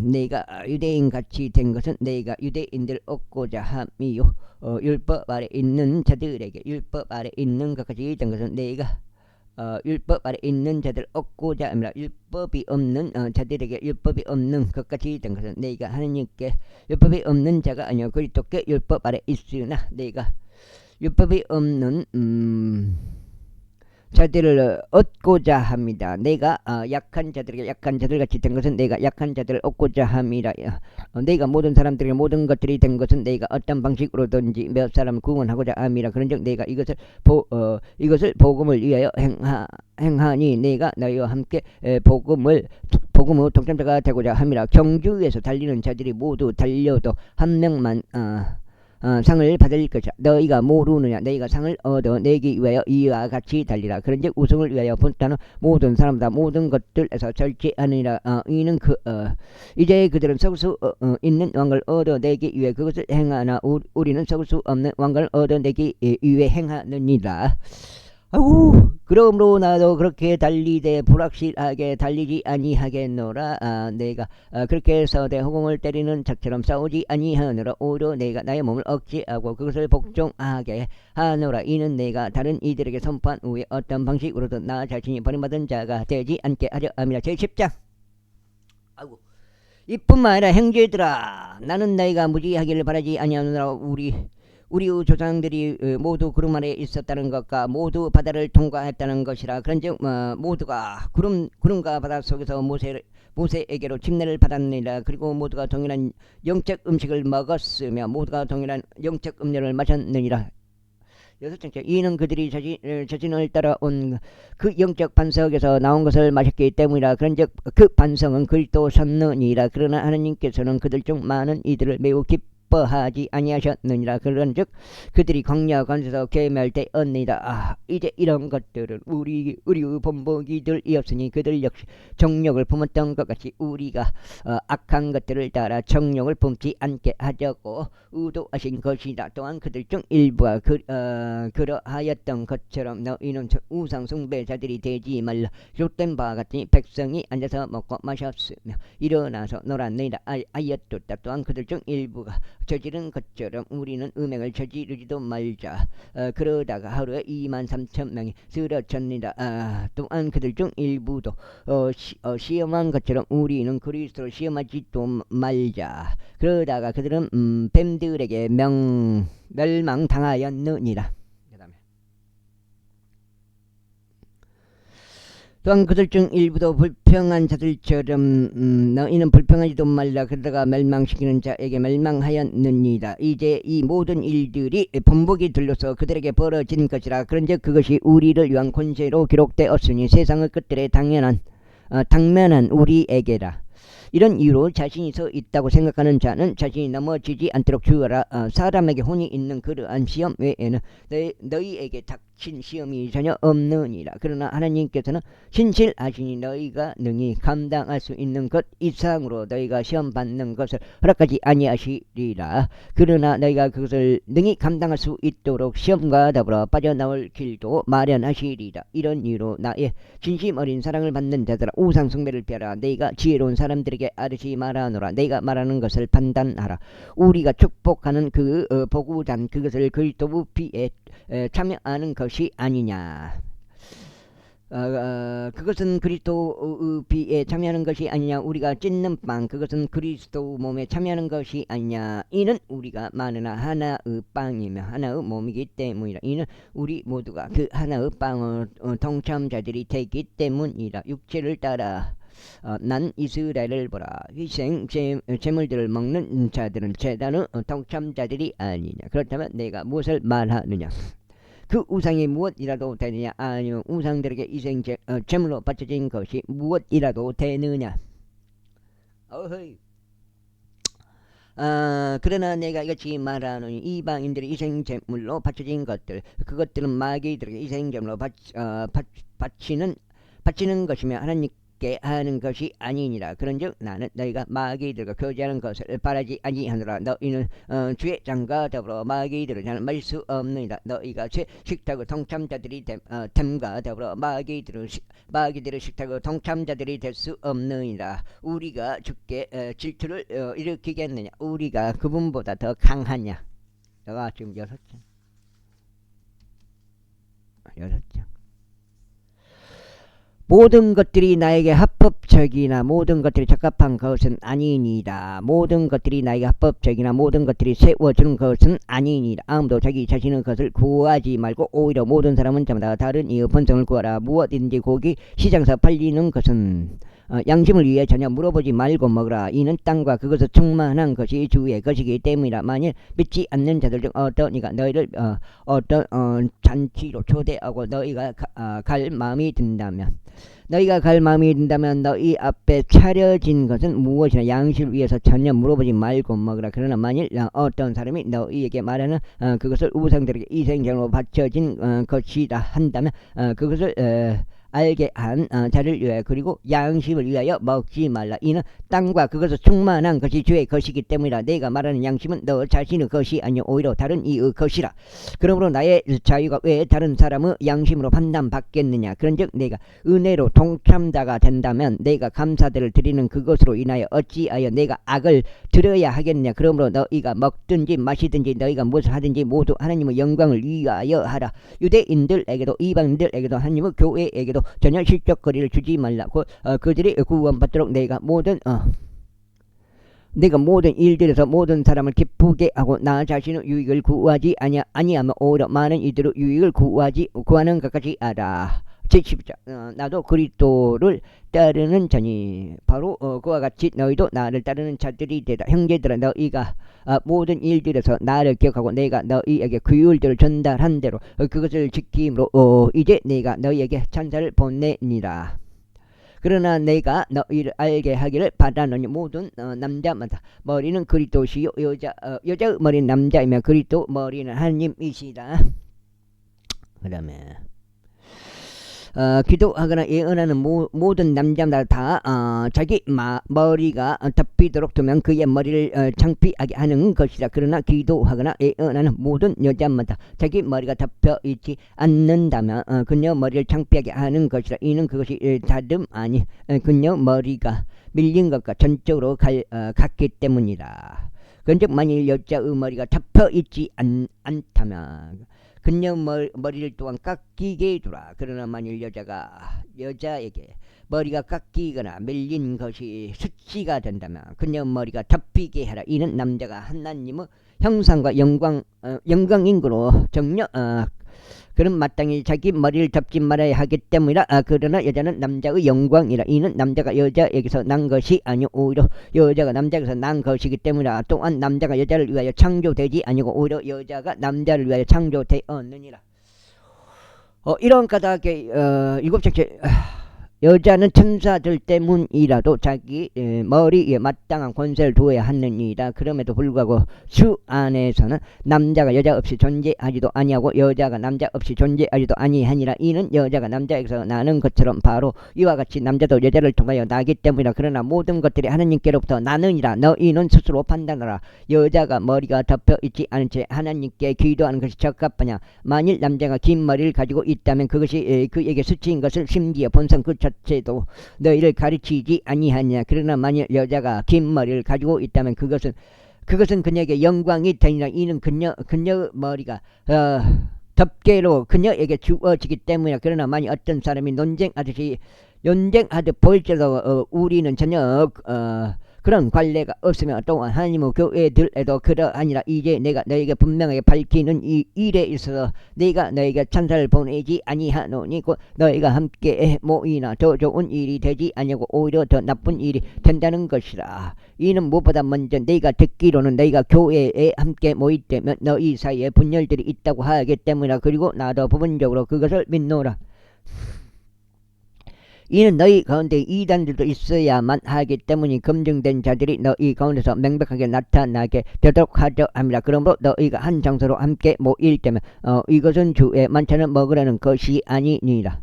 A: 내가 유대인 같이 된 것은 내가 유대인들을 얻고자 함이요. 율법 아래 있는 자들에게 율법 아래 있는 것까지 된 것은 내가 율법 아래 있는 자들 얻고자 합니다. 율법이 없는 자들에게 율법이 없는 것까지 된 것은 내가 하느님께 율법이 없는 자가 아니요 그리스도께 율법 아래 있으나 내가 율법이 없는 자들을 얻고자 합니다. 내가 약한 자들에게 약한 자들같이 된 것은 내가 약한 자들을 얻고자 함이라. 내가 모든 사람들에게 모든 것들이 된 것은 내가 어떤 방식으로든지 몇 사람을 구원하고자 함이라. 그런즉 내가 이것을 복음을 위하여 행하니 내가 너희와 함께 복음의 동참자가 되고자 함이라. 경주에서 달리는 자들이 모두 달려도 한 명만 상을 받을 것이야. 너희가 모르느냐? 너희가 상을 얻어 내기 위하여 이와 같이 달리라. 그런즉 우승을 위하여 분타는 모든 사람다 모든 것들에서 절제하느니라. 이는 이제 그들은 썩을 수 있는 왕을 얻어 내기 위해 그것을 행하나 우리는 썩을 수 없는 왕을 얻어 내기 위해 행하느니라. 아우, 그러므로 나도 그렇게 달리되 불확실하게 달리지 아니하겠노라. 내가 그렇게 해서 내 허공을 때리는 자처럼 싸우지 아니하노라. 오히려 내가 나의 몸을 억제하고 그것을 복종하게 하노라. 이는 내가 다른 이들에게 선포한 후에 어떤 방식으로든 나 자신이 버림받은 자가 되지 않게 하려 함이라. 제10장. 아이고, 이뿐만 아니라 형제들아, 나는 너희가 무지하기를 바라지 아니하노라. 우리 조상들이 모두 구름 아래에 있었다는 것과 모두 바다를 통과했다는 것이라. 그런즉 모두가 구름과 바다 속에서 모세에게로 침례를 받았느니라. 그리고 모두가 동일한 영적 음식을 먹었으며 모두가 동일한 영적 음료를 마셨느니라. 6번째, 이는 그들이 자신을 따라온 그 영적 반석에서 나온 것을 마셨기 때문이라. 그런즉 그 반석은 그리스도셨느니라. 그러나 하나님께서는 그들 중 많은 이들을 매우 기뻐하지 아니하셨느니라. 그런즉 그들이 광야 가운데서 괴멸되었느니라. 이제 이런 것들은 우리의 본보기들이었으니 그들 역시 정욕을 품었던 것 같이 우리가 악한 것들을 따라 정욕을 품지 않게 하려고 의도하신 것이다. 또한 그들 중 일부가 그러하였던 것처럼 너희는 우상 숭배자들이 되지 말라. 기록된 바와 같으니 백성이 앉아서 먹고 마셨으며 일어나서 놀았느니라 하였도다. 또한 그들 중 일부가 저지른 것처럼 우리는 음행을 저지르지도 말자. 그러다가 하루에 23,000명이 쓰러졌느니라. 또한 그들 중 일부도 시험한 것처럼 우리는 그리스도를 시험하지도 말자. 그러다가 그들은 뱀들에게 멸망당하였느니라. 또한 그들 중 일부도 불평한 자들처럼 너희는 불평하지도 말라. 그러다가 멸망시키는 자에게 멸망하였느니라. 이제 이 모든 일들이 본보기 들로서 그들에게 벌어진 것이라. 그런즉 그것이 우리를 위한 권세로 기록되었으니 세상의 끝들에 당면한 우리에게라. 이런 이유로 자신이 서 있다고 생각하는 자는 자신이 넘어지지 않도록 주어라. 사람에게 혼이 있는 그러한 시험 외에는 너희에게 닥친 시험이 전혀 없느니라. 그러나 하나님께서는 신실하시니 너희가 능히 감당할 수 있는 것 이상으로 너희가 시험 받는 것을 허락하지 아니하시리라. 그러나 너희가 그것을 능히 감당할 수 있도록 시험과 더불어 빠져나올 길도 마련하시리라. 이런 이유로 나의 진심 어린 사랑을 받는 자들아, 우상 숭배를 피하라. 너희가 지혜로운 사람들에게 아르지 말아노라. 내가 말하는 것을 판단하라. 우리가 축복하는 그 보구단 그것을 그리스도 부피에 참여하는 것이 아니냐. 그것은 그리스도의 피에 참여하는 것이 아니냐. 우리가 찢는 빵 그것은 그리스도 몸에 참여하는 것이 아니냐. 이는 우리가 만으나 하나의 빵이며 하나의 몸이기 때문이라. 이는 우리 모두가 그 하나의 빵의 동참자들이 되기 때문이라. 육체를 따라 난 이스라엘을 보라. 희생 제물들을 먹는 자들은 제단의 동참자들이 아니냐. 그렇다면 내가 무엇을 말하느냐. 그 우상이 무엇이라도 되느냐. 아니면 우상들에게 희생 제물로 바쳐진 것이 무엇이라도 되느냐. 어허이. 그러나 내가 이같이 말하노니 이방인들이 희생제물로 바쳐진 것들 그것들은 마귀들에게 희생제물로 바치는 바치는 것이며 하나님께 하는 것이 아니니라. 그런즉 나는 너희가 마귀들과 교제하는 것을 바라지 아니하노라. 너희는 주의 장과 더불어 마귀들을 닮을 수 없느니라. 너희가 제 식탁의 동참자들이 됨과 더불어 마귀들의 식탁의 동참자들이 될 수 없느니라. 우리가 주께 질투를 일으키겠느냐? 우리가 그분보다 더 강하냐? 너가 지금 6장. 모든 것들이 나에게 합법적이나 모든 것들이 적합한 것은 아니니라. 모든 것들이 나에게 합법적이나 모든 것들이 세워주는 것은 아니니라. 아무도 자기 자신의 것을 구하지 말고 오히려 모든 사람은 저마다 다른 이의 본성을 구하라. 무엇이든지 고기 시장에서 팔리는 것은 양심을 위해 전혀 물어보지 말고 먹으라. 이는 땅과 그것을 충만한 것이 주의 것이기 때문이라. 만일 믿지 않는 자들 중 어떤 이가 너희를 어떤 잔치로 초대하고 너희가 갈 마음이 든다면 너희 앞에 차려진 것은 무엇이나 양심을 위해서 전혀 물어보지 말고 먹으라. 그러나 만일 어떤 사람이 너희에게 말하는 그것을 우상들에게 이생장으로 바쳐진 것이라 한다면 그것을 알게 한 자를 위하여 그리고 양심을 위하여 먹지 말라. 이는 땅과 그것을 충만한 것이 주의 것이기 때문이라. 내가 말하는 양심은 너 자신의 것이 아니요 오히려 다른 이의 것이라. 그러므로 나의 자유가 왜 다른 사람의 양심으로 판단받겠느냐? 그런즉 내가 은혜로 동참자가 된다면 내가 감사들을 드리는 그것으로 인하여 어찌하여 내가 악을 들어야 하겠느냐? 그러므로 너희가 먹든지 마시든지 너희가 무엇을 하든지 모두 하나님의 영광을 위하여 하라. 유대인들에게도 이방인들에게도 하나님의 교회에게도 전혀 실적거리를 주지 말라고 그들이 구원받도록 내가 모든 일들에서 모든 사람을 기쁘게 하고 나 자신의 유익을 구하지 아니하며 오히려 많은 이들의 유익을 구하는 것까지 알아. 제10장 나도 그리스도를 따르는 자니 바로 그와 같이 너희도 나를 따르는 자들이 되라. 형제들아 너희가 모든 일들에서 나를 기억하고 내가 너희에게 규율들을 전달한 대로 그것을 지킴으로 이제 내가 너희에게 찬사를 보내니라. 그러나 내가 너희를 알게 하기를 바라노니 모든 남자마다 머리는 그리스도시요 여자의 머리는 남자이며 그리스도 머리는 하나님이시라. 그 다음에 기도하거나 예언하는 모든 남자마다 다 자기 머리가 덮이도록 두면 그의 머리를 창피하게 하는 것이라. 그러나 기도하거나 예언하는 모든 여자마다 자기 머리가 덮여 있지 않는다면 그녀 머리를 창피하게 하는 것이라. 이는 그것이 다름 아니 그녀 머리가 밀린 것과 전적으로 같기 때문이라. 그런즉 만일 여자의 머리가 덮여 있지 않다면 그녀 머리를 또한 깎이게 두라. 그러나 만일 여자에게 머리가 깎이거나 밀린 것이 수치가 된다면 그녀 머리가 덮이게 하라. 이는 남자가 하나님의 형상과 영광인으로 정녕 그는 마땅히 자기 머리를 덮지 말아야 하기 때문이라. 그러나 여자는 남자의 영광이라. 이는 남자가 여자에게서 난 것이 아니요 오히려 여자가 남자에게서 난 것이기 때문이라. 또한 남자가 여자를 위하여 창조되지 아니고 오히려 여자가 남자를 위하여 창조되었느니라. 이런 까닭에 7장째 여자는 천사들 때문이라도 자기 머리에 마땅한 권세를 두어야 하느니라. 그럼에도 불구하고 주 안에서는 남자가 여자 없이 존재하지도 아니하고 여자가 남자 없이 존재하지도 아니하니라. 이는 여자가 남자에게서 나는 것처럼 바로 이와 같이 남자도 여자를 통하여 나기 때문이라. 그러나 모든 것들이 하나님께로부터 나느니라. 너희는 스스로 판단하라. 여자가 머리가 덮여 있지 않은 채 하나님께 기도하는 것이 적합하냐? 만일 남자가 긴 머리를 가지고 있다면 그것이 그에게 수치인 것을 심지어 본성 그 자체도 너희를 가르치지 아니하냐. 그러나 만일 여자가 긴 머리를 가지고 있다면 그것은 그녀에게 영광이 되니라. 이는 그녀의 머리가 덮개로 그녀에게 주어지기 때문이야. 그러나 만일 어떤 사람이 논쟁하듯 보일지라도 우리는 전혀 그런 관례가 없으며 또한 하나님의 교회들에도 그러하니라. 이제 내가 너에게 분명하게 밝히는 이 일에 있어서 내가 너에게 찬사를 보내지 아니하노니 곧 너희가 함께 모이나 더 좋은 일이 되지 아니하고 오히려 더 나쁜 일이 된다는 것이라. 이는 무엇보다 먼저 내가 듣기로는 너희가 교회에 함께 모일 때면 너희 사이에 분열들이 있다고 하기 때문이라. 그리고 나도 부분적으로 그것을 믿노라. 이는 너희 가운데 이단들도 있어야만 하기 때문에 검증된 자들이 너희 가운데서 명백하게 나타나게 되도록 하려 함이라. 그러므로 너희가 한 장소로 함께 모일 때면 이것은 주의 만찬을 먹으라는 것이 아니니라.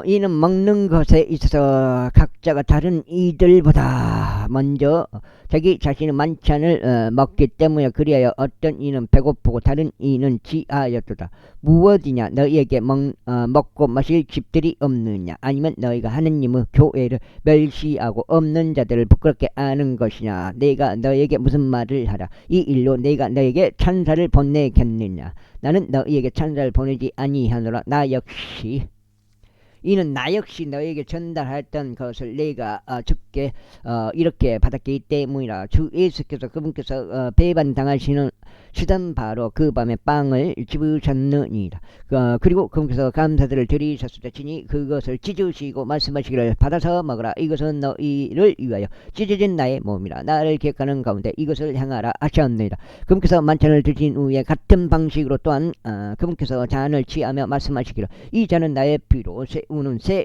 A: 이는 먹는 것에 있어서 각자가 다른 이들보다 먼저 자기 자신의 만찬을 먹기 때문에 그리하여 어떤 이는 배고프고 다른 이는 지하였도다. 무엇이냐? 너희에게 먹고 마실 집들이 없느냐? 아니면 너희가 하느님의 교회를 멸시하고 없는 자들을 부끄럽게 아는 것이냐? 내가 너희에게 무슨 말을 하라? 이 일로 내가 너희에게 찬사를 보내겠느냐? 나는 너희에게 찬사를 보내지 아니하노라. 나 역시 이는 나 역시 너에게 전달했던 것을 내가 주께 이렇게 받았기 때문이라. 주 예수께서 그분께서 배반당하시는 시던 바로 그 밤에 빵을 집으셨느니라. 그리고 그분께서 감사들을 드리셨을 때 친히 그것을 찢으시고 말씀하시기를 받아서 먹으라. 이것은 너희를 위하여 찢어진 나의 몸이라. 나를 기억하는 가운데 이것을 향하라 하셨느니라. 그분께서 만찬을 드신 후에 같은 방식으로 또한 그분께서 잔을 취하며 말씀하시기를 이 잔은 나의 피로 세우는 새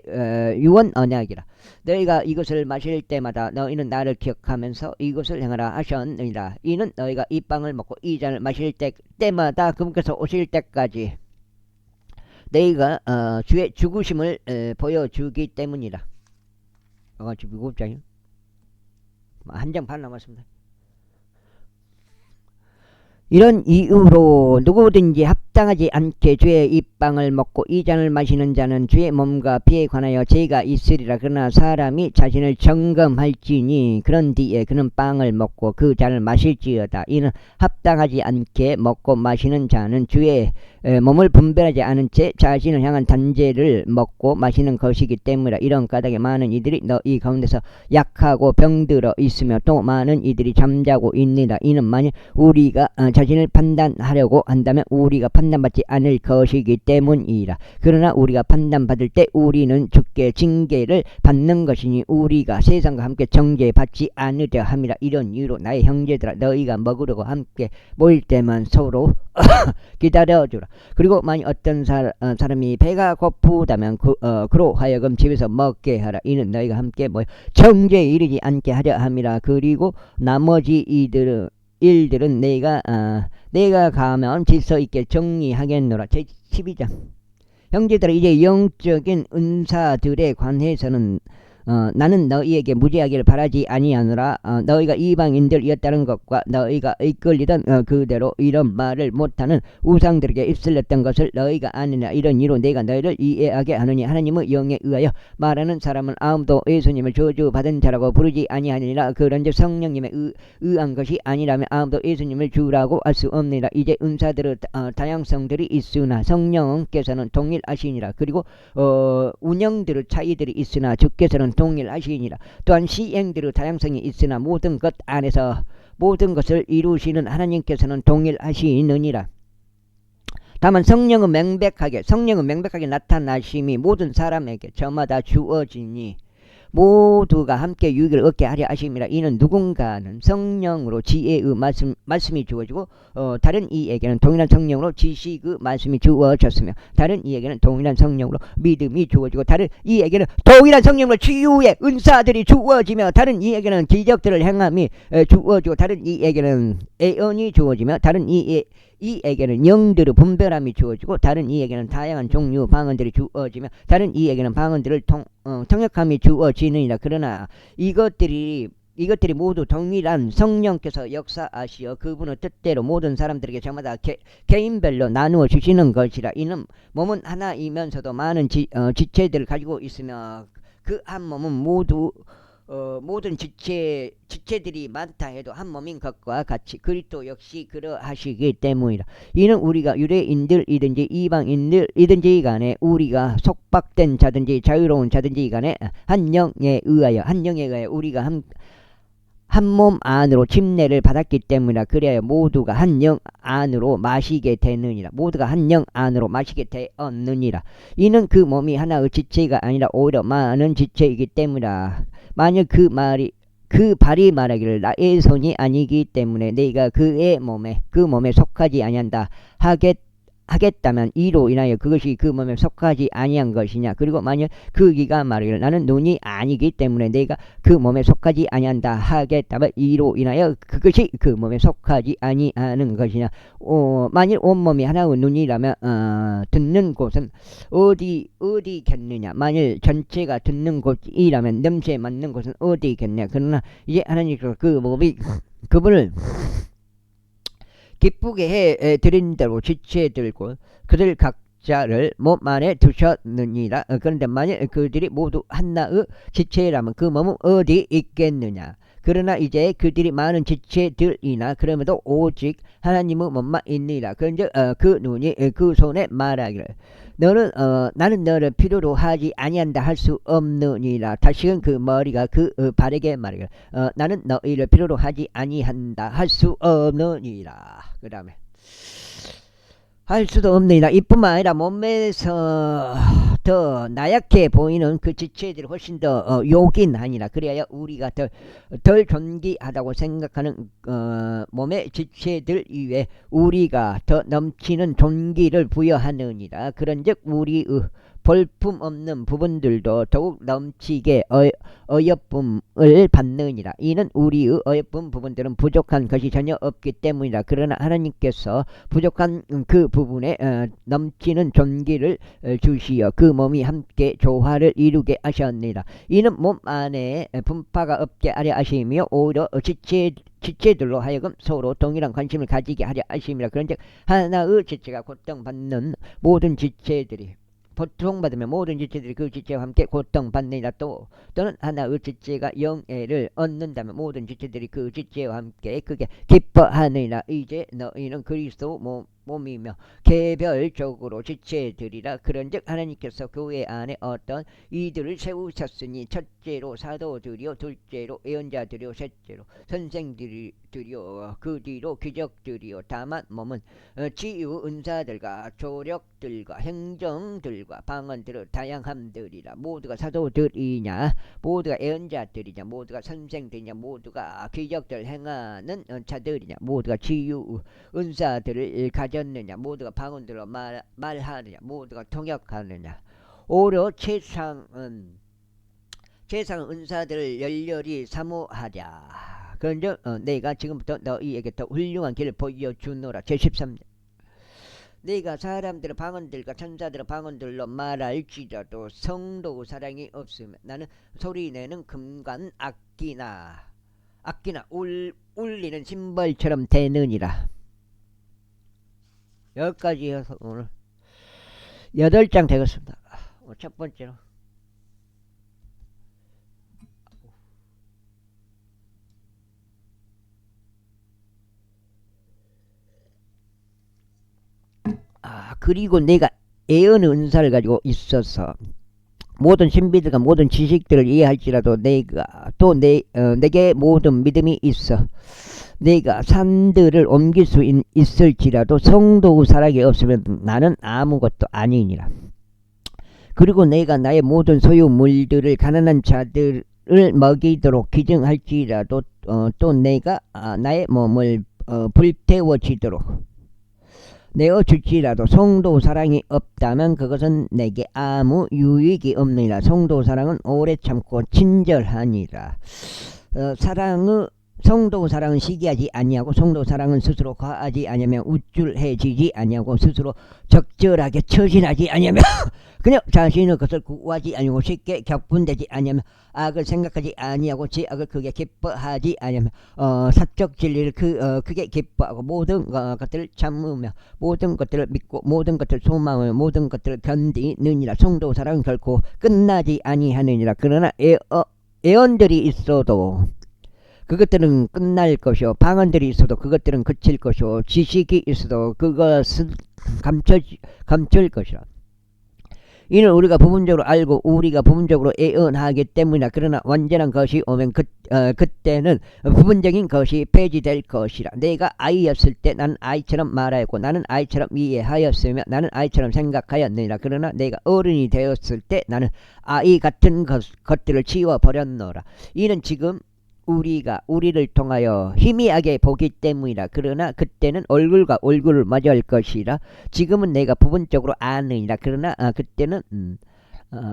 A: 유언 언약이라. 너희가 이것을 마실 때마다 너희는 나를 기억하면서 이것을 행하라 하셨느니라. 이는 너희가 이 빵을 먹고 이 잔을 마실 때마다 그분께서 오실 때까지 너희가 주의 죽으심을 보여주기 때문이라. 지금 7장이요? 한 장 반 남았습니다. 이런 이유로 누구든지 합당하지 않게 주의 이 빵을 먹고 이 잔을 마시는 자는 주의 몸과 피에 관하여 죄가 있으리라. 그러나 사람이 자신을 점검할지니 그런 뒤에 그는 빵을 먹고 그 잔을 마실지어다. 이는 합당하지 않게 먹고 마시는 자는 주의 몸을 분별하지 않은 채 자신을 향한 단죄를 먹고 마시는 것이기 때문이라. 이런 까닭에 많은 이들이 너희 가운데서 약하고 병들어 있으며 또 많은 이들이 잠자고 있느니라. 이는 만일 우리가 자신을 판단하려고 한다면 우리가 판단받지 않을 것이기 때문이라. 그러나 우리가 판단받을 때 우리는 주께 징계를 받는 것이니 우리가 세상과 함께 정죄받지 않으려 함이라. 이런 이유로 나의 형제들아 너희가 먹으려고 함께 모일 때만 서로 기다려주라. 그리고 만일 어떤 사람이 배가 고프다면 그로 하여금 집에서 먹게 하라. 이는 너희가 함께 모여 정죄에 이르지 않게 하려 함이라. 그리고 나머지 일들은 내가 가면 질서 있게 정리하겠노라. 제 12장. 형제들아 이제 영적인 은사들에 관해서는 나는 너희에게 무죄하기를 바라지 아니하노라. 너희가 이방인들이었다는 것과 너희가 이끌리던 그대로 이런 말을 못하는 우상들에게 입술렸던 것을 너희가 아느냐. 이런 이로 내가 너희를 이해하게 하느니 하나님의 영에 의하여 말하는 사람은 아무도 예수님을 저주받은 자라고 부르지 아니하니라. 그런즉 성령님에 의한 것이 아니라면 아무도 예수님을 주라고 할 수 없느니라. 이제 은사들의 다양성들이 있으나 성령께서는 동일하시니라. 그리고 운영들의 차이들이 있으나 주께서는 동일하시니라. 또한 시행들의 다양성이 있으나 모든 것 안에서 모든 것을 이루시는 하나님께서는 동일하시느니라. 다만 성령은 명백하게 나타나심이 모든 사람에게 저마다 주어지니 모두가 함께 유익을 얻게 하려 하심이라. 이는 누군가는 성령으로 지혜의 말씀이 주어지고 다른 이에게는 동일한 성령으로 지식의 말씀이 주어졌으며 다른 이에게는 동일한 성령으로 믿음이 주어지고 다른 이에게는 동일한 성령으로 치유의 은사들이 주어지며 다른 이에게는 기적들을 행함이 주어지고 다른 이에게는 애언이 주어지며 다른 이에게는 영들의 분별함이 주어지고 다른 이에게는 다양한 종류 방언들이 주어지며 다른 이에게는 방언들을 통역함이 주어지느니라. 그러나 이것들이 모두 동일한 성령께서 역사하시어 그분의 뜻대로 모든 사람들에게 저마다 개인별로 나누어 주시는 것이라. 이는 몸은 하나이면서도 많은 지체들을 가지고 있으며 그 한 몸은 모든 지체들이 많다 해도 한 몸인 것과 같이 그리스도 역시 그러하시기 때문이라. 이는 우리가 유대인들이든지 이방인들이든지 간에 우리가 속박된 자든지 자유로운 자든지 간에 한 영에 의하여 우리가 한 몸 안으로 침례를 받았기 때문이라. 그래야 모두가 한 영 안으로 마시게 되느니라. 이는 그 몸이 하나의 지체가 아니라 오히려 많은 지체이기 때문이라. 만약 그 발이 말하기를 나의 손이 아니기 때문에 내가 그 몸에 속하지 아니한다 하겠다면 이로 인하여 그것이 그 몸에 속하지 아니한 것이냐. 그리고 만약 그 기가 말하기를 나는 눈이 아니기 때문에 내가 그 몸에 속하지 아니한다 하겠다면 이로 인하여 그것이 그 몸에 속하지 아니하는 것이냐. 만일 온몸이 하나의 눈이라면 듣는 곳은 어디겠느냐. 만일 전체가 듣는 곳이라면 냄새에 맞는 곳은 어디겠냐. 그러나 이제 하나님께서 그 몸이 그분을 기쁘게 해 드린 대로 지체 들고 그들 각자를 몸 안에 두셨느니라. 그런데 만일 그들이 모두 하나의 지체라면 그 몸은 어디 있겠느냐. 그러나 이제 그들이 많은 지체들이나 그럼에도 오직 하나님의 몸만 있느니라. 그런즉 그 눈이 그 손에 말하기를 너는 나는 너를 필요로 하지 아니한다 할 수 없느니라. 다시금 그 머리가 그 발에게 말하기를 나는 너희를 필요로 하지 아니한다 할 수 없느니라. 그 다음에 할 수도 없느니라. 이뿐만 아니라 몸에서 더 나약해 보이는 그 지체들이 훨씬 더 요긴하니라. 그래야 우리가 덜 존귀하다고 생각하는 몸의 지체들 이외에 우리가 더 넘치는 존귀를 부여하느니라. 그런즉 우리의 볼품 없는 부분들도 더욱 넘치게 어여쁨을 받느니라. 이는 우리의 어여쁜 부분들은 부족한 것이 전혀 없기 때문이라. 그러나 하나님께서 부족한 그 부분에 넘치는 존귀를 주시어 그 몸이 함께 조화를 이루게 하셨느니라. 이는 몸 안에 분파가 없게 하려 하시며 오히려 지체들로 하여금 서로 동일한 관심을 가지게 하려 하심이라. 그런즉 하나의 지체가 고통받는 모든 지체들이 고통받으면 모든 지체들이 그 지체와 함께 고통받느니라. 또는 하나의 지체가 영예를 얻는다면 모든 지체들이 그 지체와 함께 그게 기뻐하느니라. 이제 너희는 그리스도 몸이며 개별적으로 지체들이라. 그런즉 하나님께서 교회 안에 어떤 이들을 세우셨으니 첫째로 사도들이요, 둘째로 예언자들이요, 셋째로 선생들이요, 그 뒤로 귀족들이요. 다만 몸은 치유 은사들과 조력들과 행정들과 방언들의 다양함들이라. 모두가 사도들이냐, 모두가 예언자들이냐, 모두가 선생들이냐, 모두가 귀족들 행하는 자들이냐, 모두가 치유 은사들을 가졌느냐, 모두가 방언들로 말하느냐, 모두가 통역하느냐. 오히려 최상은 은사들을 열렬히 사모하랴. 그런즉 내가 지금부터 너희에게 더 훌륭한 길을 보여주노라. 제13절 내가 사람들의 방언들과 천사들의 방언들로 말할지라도 성도 사랑이 없으면 나는 소리내는 금관 악기나 울리는 심벌처럼 되느니라. 여기까지 해서 오늘 8장 되겠습니다. 첫 번째로 그리고 내가 예언의 은사를 가지고 있어서 모든 신비들과 모든 지식들을 이해할지라도 내가 또 내게 모든 믿음이 있어 내가 산들을 옮길 수 있을지라도 성도의 사랑이 없으면 나는 아무것도 아니니라. 그리고 내가 나의 모든 소유물들을 가난한 자들을 먹이도록 기증할지라도 또 내가 나의 몸을 불태워지도록 내어줄지라도 성도 사랑이 없다면 그것은 내게 아무 유익이 없느니라. 성도 사랑은 오래 참고 친절하니라. 성도 사랑은 시기하지 아니하고 성도 사랑은 스스로 과하지 아니하며 우쭐해지지 아니하고 스스로 적절하게 처신하지 아니하며 그냥 자신의 것을 구하지 아니하고 쉽게 격분되지 아니하며 악을 생각하지 아니하고 제 악을 크게 기뻐하지 아니하며 사적 진리를 크게 기뻐하고 모든 것들을 참으며 모든 것들을 믿고 모든 것들을 소망하며 모든 것들을 견디느니라. 성도 사랑은 결코 끝나지 아니하느니라. 그러나 예언들이 있어도 그것들은 끝날 것이요, 방언들이 있어도 그것들은 그칠 것이요, 지식이 있어도 그것은 감출 것이라. 이는 우리가 부분적으로 알고 우리가 부분적으로 예언하기 때문이라. 그러나 완전한 것이 오면 그때는 부분적인 것이 폐지될 것이라. 내가 아이였을 때 나는 아이처럼 말하였고 나는 아이처럼 이해하였으며 나는 아이처럼 생각하였느니라. 그러나 내가 어른이 되었을 때 나는 아이 같은 것들을 치워버렸노라. 이는 지금 우리를 통하여 희미하게 보기 때문이라. 그러나 그때는 얼굴과 얼굴을 마주할 것이라. 지금은 내가 부분적으로 아느니라. 그러나 그때는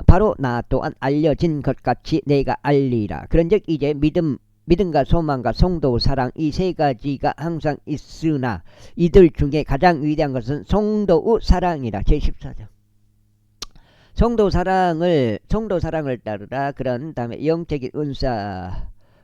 A: 바로 나 또한 알려진 것 같이 내가 알리라. 그런즉 이제 믿음과 소망과 성도 사랑 이 세 가지가 항상 있으나 이들 중에 가장 위대한 것은 성도의 사랑이라. 제14장. 성도 사랑을 따르라. 그런 다음에 영적인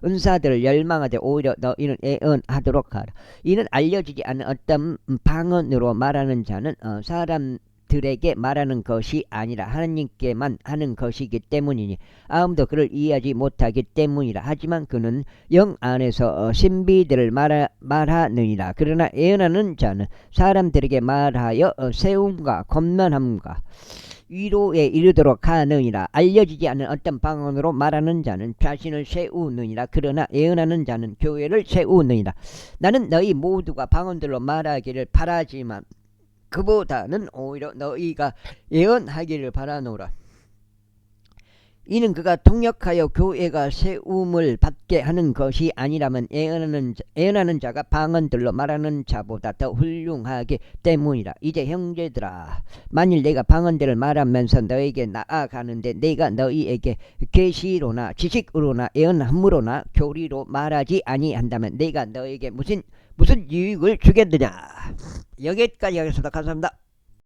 A: 은사들을 열망하되 오히려 너희는 애언하도록 하라. 이는 알려지지 않는 어떤 방언으로 말하는 자는 사람들에게 말하는 것이 아니라 하나님께만 하는 것이기 때문이니 아무도 그를 이해하지 못하기 때문이라. 하지만 그는 영 안에서 신비들을 말하느니라. 그러나 애언하는 자는 사람들에게 말하여 세움과 권면함과 위로에 이르도록 하느니라. 알려지지 않는 어떤 방언으로 말하는 자는 자신을 세우느니라. 그러나 예언하는 자는 교회를 세우느니라. 나는 너희 모두가 방언들로 말하기를 바라지만 그보다는 오히려 너희가 예언하기를 바라노라. 이는 그가 통역하여 교회가 세움을 받게 하는 것이 아니라면 예언하는 자가 방언들로 말하는 자보다 더 훌륭하기 때문이라. 이제 형제들아, 만일 내가 방언들을 말하면서 너에게 나아가는데 내가 너희에게 계시로나 지식으로나 예언함으로나 교리로 말하지 아니한다면 내가 너에게 무슨 유익을 주겠느냐. 여기까지 하겠습니다. 감사합니다.